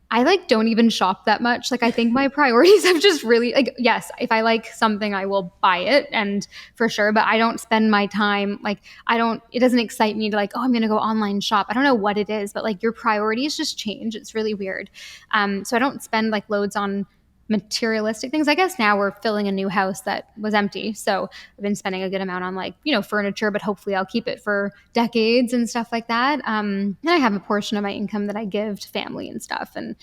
Speaker 3: I like don't even shop that much. Like I think my priorities have just really like, yes, if I like something, I will buy it and for sure, but I don't spend my time like it doesn't excite me to like, oh, I'm going to go online shop. I don't know what it is, but like your priorities just change. It's really weird. So I don't spend like loads on materialistic things. I guess now we're filling a new house that was empty. So I've been spending a good amount on like, you know, furniture, but hopefully I'll keep it for decades and stuff like that. And I have a portion of my income that I give to family and stuff. And,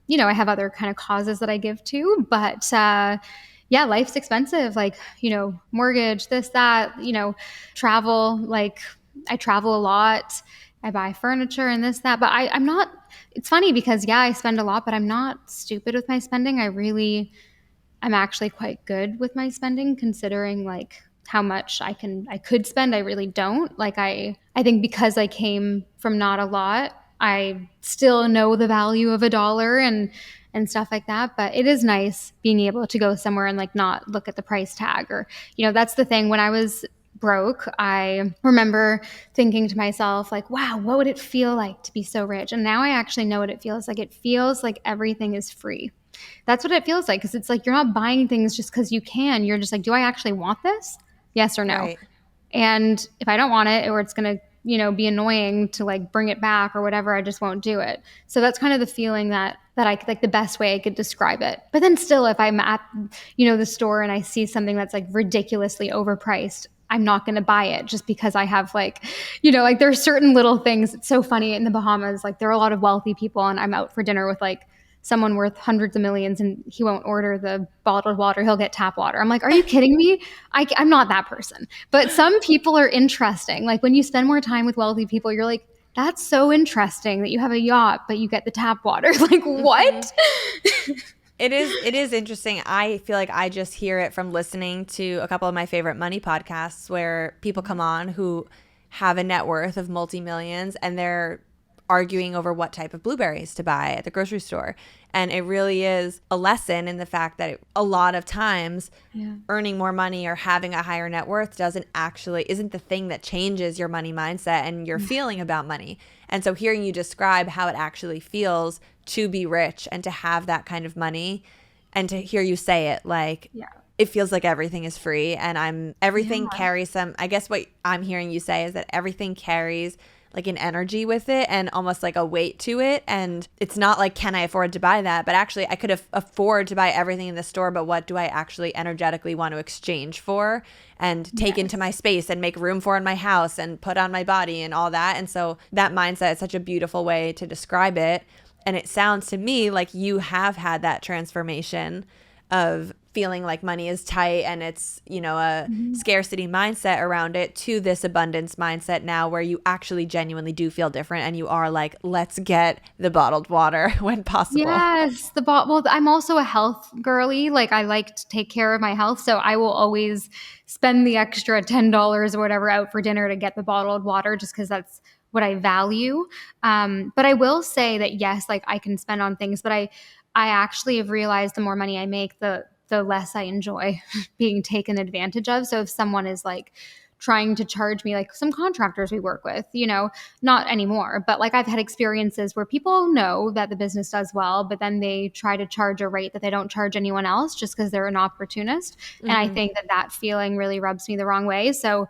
Speaker 3: you know, I have other kind of causes that I give to, but, yeah, life's expensive. Like, you know, mortgage, this, that, you know, travel, like I travel a lot. I buy furniture and this, that, but I'm not, it's funny because yeah, I spend a lot, but I'm not stupid with my spending. I'm actually quite good with my spending considering like how much I could spend. I really don't. Like I think because I came from not a lot, I still know the value of $1 and stuff like that. But it is nice being able to go somewhere and like not look at the price tag or, you know, that's the thing. When I was broke, I remember thinking to myself like, wow, what would it feel like to be so rich? And now I actually know what it feels like. It feels like everything is free. That's what it feels like. Because it's like you're not buying things just because you can. You're just like, do I actually want this? Yes or no?
Speaker 2: Right.
Speaker 3: And if I don't want it or it's going to, you know, be annoying to like bring it back or whatever, I just won't do it. So that's kind of the feeling that I like the best way I could describe it. But then still, if I'm at, you know, the store and I see something that's like ridiculously overpriced, I'm not going to buy it just because I have like, you know, like there are certain little things. It's so funny in the Bahamas, like there are a lot of wealthy people and I'm out for dinner with like someone worth hundreds of millions and he won't order the bottled water. He'll get tap water. I'm like, are you kidding me? I'm not that person. But some people are interesting. Like when you spend more time with wealthy people, you're like, that's so interesting that you have a yacht, but you get the tap water. Like what?
Speaker 2: It is interesting. I feel like I just hear it from listening to a couple of my favorite money podcasts where people come on who have a net worth of multi-millions and they're arguing over what type of blueberries to buy at the grocery store. And it really is a lesson in the fact that a lot of times earning more money or having a higher net worth isn't the thing that changes your money mindset and your feeling about money. And so hearing you describe how it actually feels to be rich and to have that kind of money and to hear you say it like it feels like everything is free and everything carries some, I guess what I'm hearing you say is that everything carries like an energy with it and almost like a weight to it. And it's not like, can I afford to buy that? But actually I could afford to buy everything in the store, but what do I actually energetically want to exchange for and take into my space and make room for in my house and put on my body and all that. And so that mindset is such a beautiful way to describe it. And it sounds to me like you have had that transformation of feeling like money is tight and it's, you know, a scarcity mindset around it to this abundance mindset now where you actually genuinely do feel different and you are like, let's get the bottled water when possible.
Speaker 3: Yes, well, I'm also a health girly. Like I like to take care of my health. So I will always spend the extra $10 or whatever out for dinner to get the bottled water just because that's what I value. But I will say that yes, like I can spend on things, but I actually have realized the more money I make, the less I enjoy being taken advantage of. So if someone is like trying to charge me, like some contractors we work with, you know, not anymore, but like I've had experiences where people know that the business does well, but then they try to charge a rate that they don't charge anyone else just because they're an opportunist. And I think that feeling really rubs me the wrong way. So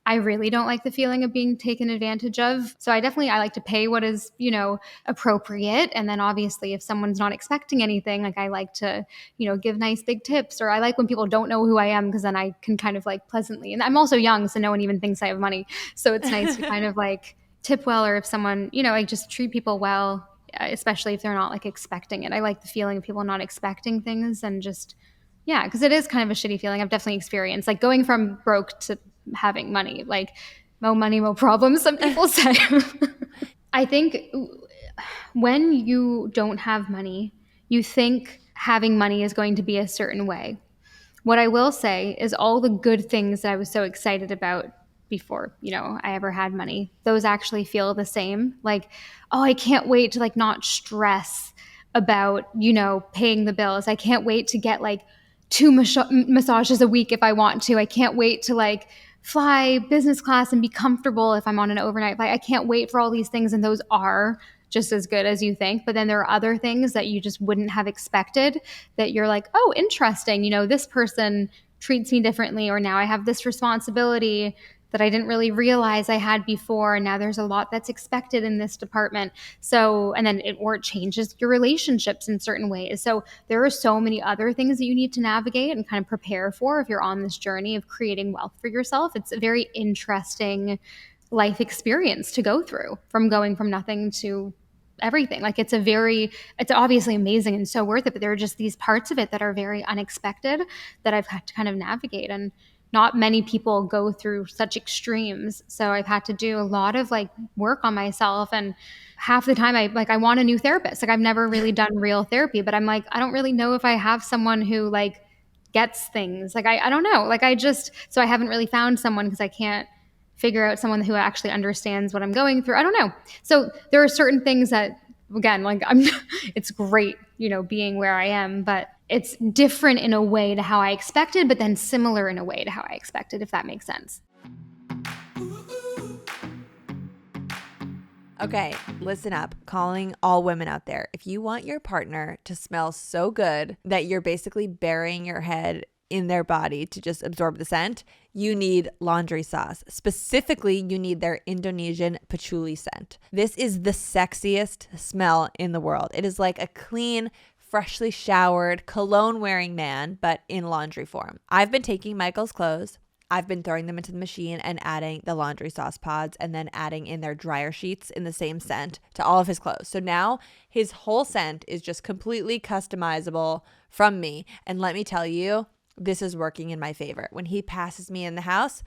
Speaker 3: I really don't like the feeling of being taken advantage of. So I like to pay what is, appropriate. And then obviously if someone's not expecting anything, like I like to, give nice big tips, or I like when people don't know who I am, because then I can kind of like pleasantly, and I'm also young, so no one even thinks I have money. So it's nice to kind of like tip well, or if someone, like just treat people well, especially if they're not like expecting it. I like the feeling of people not expecting things, and just, yeah, because it is kind of a shitty feeling. I've definitely experienced like going from broke to having money, like no money, no problems, some people say. I think when you don't have money, you think having money is going to be a certain way. What I will say is all the good things that I was so excited about before, I ever had money, those actually feel the same. Like, oh, I can't wait to like not stress about, paying the bills. I can't wait to get like 2 massages a week if I want to. I can't wait to like fly business class and be comfortable if I'm on an overnight flight. I can't wait for all these things. And those are just as good as you think. But then there are other things that you just wouldn't have expected that you're like, oh, interesting. This person treats me differently, or now I have this responsibility that I didn't really realize I had before. And now there's a lot that's expected in this department. So, and then it changes your relationships in certain ways. So there are so many other things that you need to navigate and kind of prepare for if you're on this journey of creating wealth for yourself. It's a very interesting life experience to go through, from going from nothing to everything. Like it's obviously amazing and so worth it, but there are just these parts of it that are very unexpected that I've had to kind of navigate. And not many people go through such extremes. So I've had to do a lot of like work on myself. And half the time I want a new therapist. Like I've never really done real therapy, but I'm like, I don't really know if I have someone who like gets things. Like I don't know. Like so I haven't really found someone, because I can't figure out someone who actually understands what I'm going through. I don't know. So there are certain things that, again, like it's great, being where I am, but it's different in a way to how I expected, but then similar in a way to how I expected, if that makes sense.
Speaker 2: Okay, listen up. Calling all women out there. If you want your partner to smell so good that you're basically burying your head in their body to just absorb the scent, you need laundry sauce. Specifically, you need their Indonesian patchouli scent. This is the sexiest smell in the world. It is like a clean, freshly showered, cologne-wearing man, but in laundry form. I've been taking Michael's clothes, I've been throwing them into the machine and adding the laundry sauce pods, and then adding in their dryer sheets in the same scent to all of his clothes. So now his whole scent is just completely customizable from me. And let me tell you, this is working in my favor. When he passes me in the house,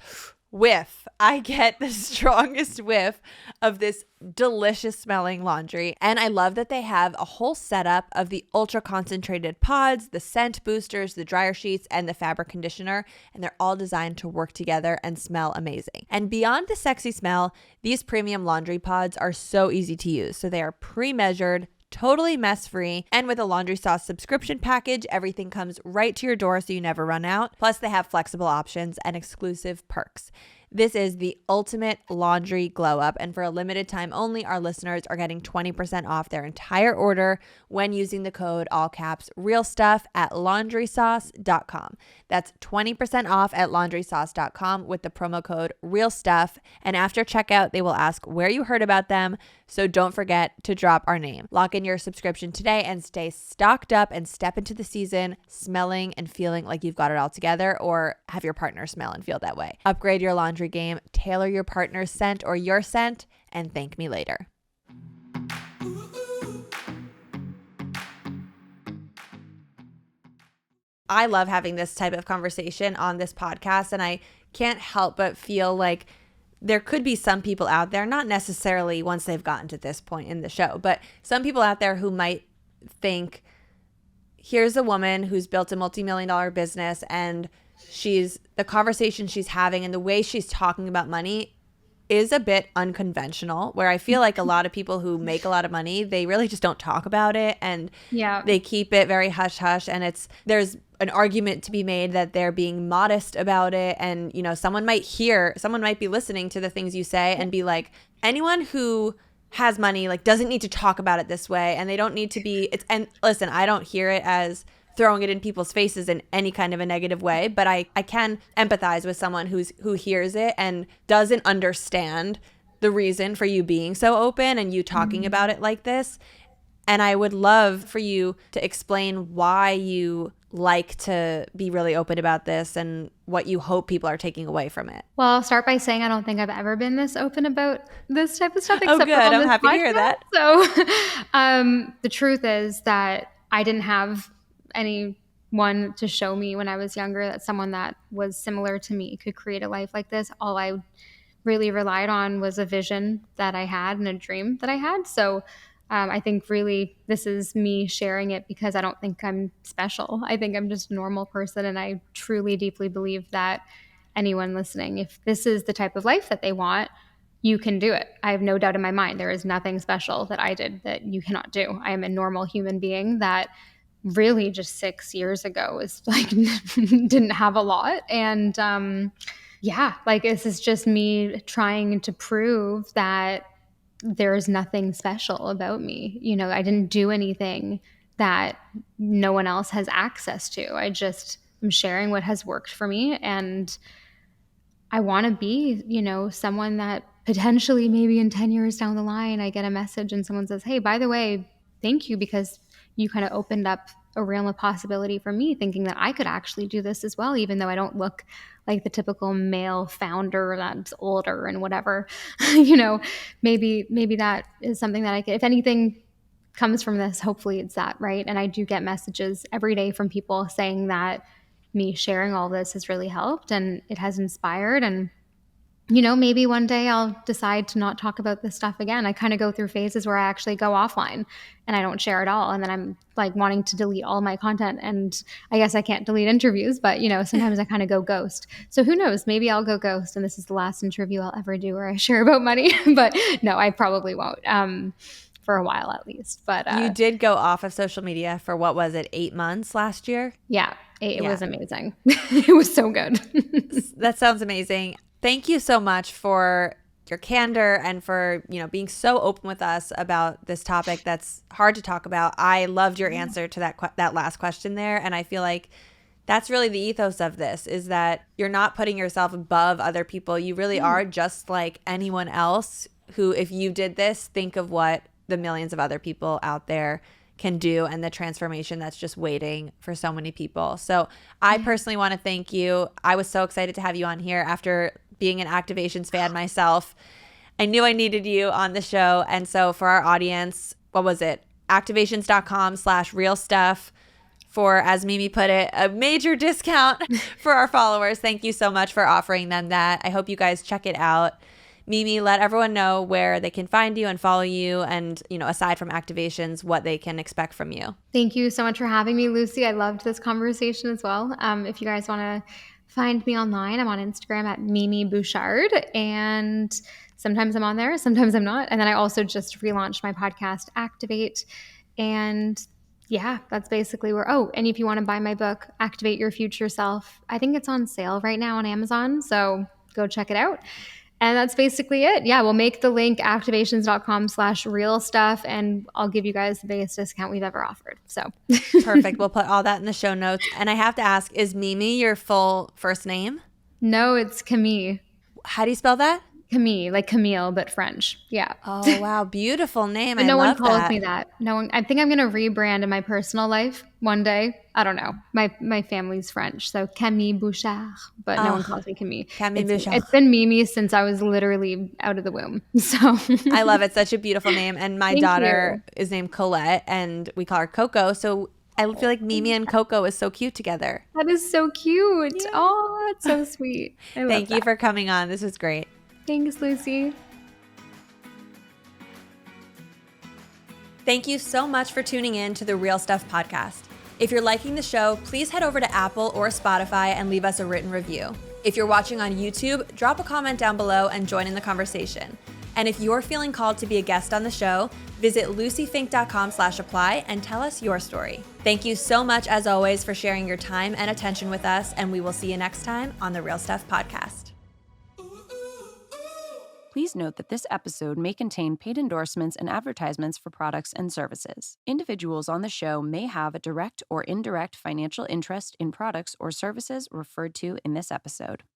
Speaker 2: whiff, I get the strongest whiff of this delicious smelling laundry. And I love that they have a whole setup of the ultra concentrated pods, the scent boosters, the dryer sheets, and the fabric conditioner. And they're all designed to work together and smell amazing. And beyond the sexy smell, these premium laundry pods are so easy to use. So they are pre-measured, totally mess-free, and with a laundry sauce subscription package, everything comes right to your door so you never run out. Plus, they have flexible options and exclusive perks. This is the ultimate laundry glow up, and for a limited time only, our listeners are getting 20% off their entire order when using the code, all caps, real stuff at laundrysauce.com. That's 20% off at laundrysauce.com with the promo code real stuff. And after checkout, they will ask where you heard about them. So don't forget to drop our name. Lock in your subscription today and stay stocked up and step into the season smelling and feeling like you've got it all together, or have your partner smell and feel that way. Upgrade your laundry game, tailor your partner's scent or your scent, and thank me later. I love having this type of conversation on this podcast, and I can't help but feel like there could be some people out there, not necessarily once they've gotten to this point in the show, but some people out there who might think, here's a woman who's built a multi-million-dollar business, and the conversation she's having and the way she's talking about money is a bit unconventional, where I feel like a lot of people who make a lot of money, they really just don't talk about it, and they keep it very hush-hush, and there's an argument to be made that they're being modest about it. And, someone might be listening to the things you say and be like, anyone who has money, like, doesn't need to talk about it this way, and they don't need to be, and listen, I don't hear it as throwing it in people's faces in any kind of a negative way, but I can empathize with someone who hears it and doesn't understand the reason for you being so open and you talking about it like this. And I would love for you to explain why you like to be really open about this and what you hope people are taking away from it.
Speaker 3: Well, I'll start by saying I don't think I've ever been this open about this type of stuff. Except
Speaker 2: oh, good.
Speaker 3: For on
Speaker 2: I'm
Speaker 3: this
Speaker 2: happy
Speaker 3: podcast.
Speaker 2: To hear that.
Speaker 3: So the truth is that I didn't have anyone to show me when I was younger that someone that was similar to me could create a life like this. All I really relied on was a vision that I had and a dream that I had. So I think really this is me sharing it because I don't think I'm special. I think I'm just a normal person. And I truly, deeply believe that anyone listening, if this is the type of life that they want, you can do it. I have no doubt in my mind. There is nothing special that I did that you cannot do. I am a normal human being that really just 6 years ago was like, didn't have a lot. And like this is just me trying to prove that there is nothing special about me. You know, I didn't do anything that no one else has access to. I just am sharing what has worked for me. And I want to be, you know, someone that potentially maybe in 10 years down the line, I get a message and someone says, hey, by the way, thank you because you kind of opened up a realm of possibility for me, thinking that I could actually do this as well, even though I don't look like the typical male founder that's older and whatever. You know, maybe that is something that I could, if anything comes from this, hopefully it's that, right? And I do get messages every day from people saying that me sharing all this has really helped and it has inspired. And you know, maybe one day I'll decide to not talk about this stuff again. I kind of go through phases where I actually go offline and I don't share at all. And then I'm like wanting to delete all my content. And I guess I can't delete interviews, but you know, sometimes I kind of go ghost. So who knows? Maybe I'll go ghost and this is the last interview I'll ever do where I share about money. But no, I probably won't for a while at least. But
Speaker 2: you did go off of social media for what was it, 8 months last year?
Speaker 3: Yeah, it was amazing. It was so good.
Speaker 2: That sounds amazing. Thank you so much for your candor and for, you know, being so open with us about this topic that's hard to talk about. I loved your answer to that last question there, and I feel like that's really the ethos of this, is that you're not putting yourself above other people. You really are just like anyone else who, if you did this, think of what the millions of other people out there can do and the transformation that's just waiting for so many people. So I personally want to thank you. I was so excited to have you on here after being an Activations fan myself. I knew I needed you on the show. And so for our audience, what was it? Activations.com/realstuff for, as Mimi put it, a major discount for our followers. Thank you so much for offering them that. I hope you guys check it out. Mimi, let everyone know where they can find you and follow you and, you know, aside from Activations, what they can expect from you.
Speaker 3: Thank you so much for having me, Lucie. I loved this conversation as well. If you guys want to find me online, I'm on Instagram at Mimi Bouchard, and sometimes I'm on there, sometimes I'm not. And then I also just relaunched my podcast, Activate. And yeah, that's basically where, and if you want to buy my book, Activate Your Future Self, I think it's on sale right now on Amazon. So go check it out. And that's basically it. Yeah, we'll make the link activations.com/realstuff, and I'll give you guys the biggest discount we've ever offered. So
Speaker 2: perfect. We'll put all that in the show notes. And I have to ask, is Mimi your full first name?
Speaker 3: No, it's Camille.
Speaker 2: How do you spell that?
Speaker 3: Camille, like Camille, but French. Yeah.
Speaker 2: Oh, wow. Beautiful name.
Speaker 3: But no one calls me that. No one. I think I'm going to rebrand in my personal life one day. I don't know. My family's French, so Camille Bouchard, but no one calls me Camille.
Speaker 2: Camille Bouchard.
Speaker 3: It's been Mimi since I was literally out of the womb. So
Speaker 2: I love it. Such a beautiful name. And my daughter is named Colette, and we call her Coco. So I feel like Mimi and Coco is so cute together.
Speaker 3: That is so cute. Yeah. Oh, it's so sweet.
Speaker 2: Thank you for coming on. This was great.
Speaker 3: Thanks, Lucie.
Speaker 2: Thank you so much for tuning in to the Real Stuff podcast. If you're liking the show, please head over to Apple or Spotify and leave us a written review. If you're watching on YouTube, drop a comment down below and join in the conversation. And if you're feeling called to be a guest on the show, visit luciefink.com/apply and tell us your story. Thank you so much, as always, for sharing your time and attention with us, and we will see you next time on the Real Stuff podcast.
Speaker 4: Please note that this episode may contain paid endorsements and advertisements for products and services. Individuals on the show may have a direct or indirect financial interest in products or services referred to in this episode.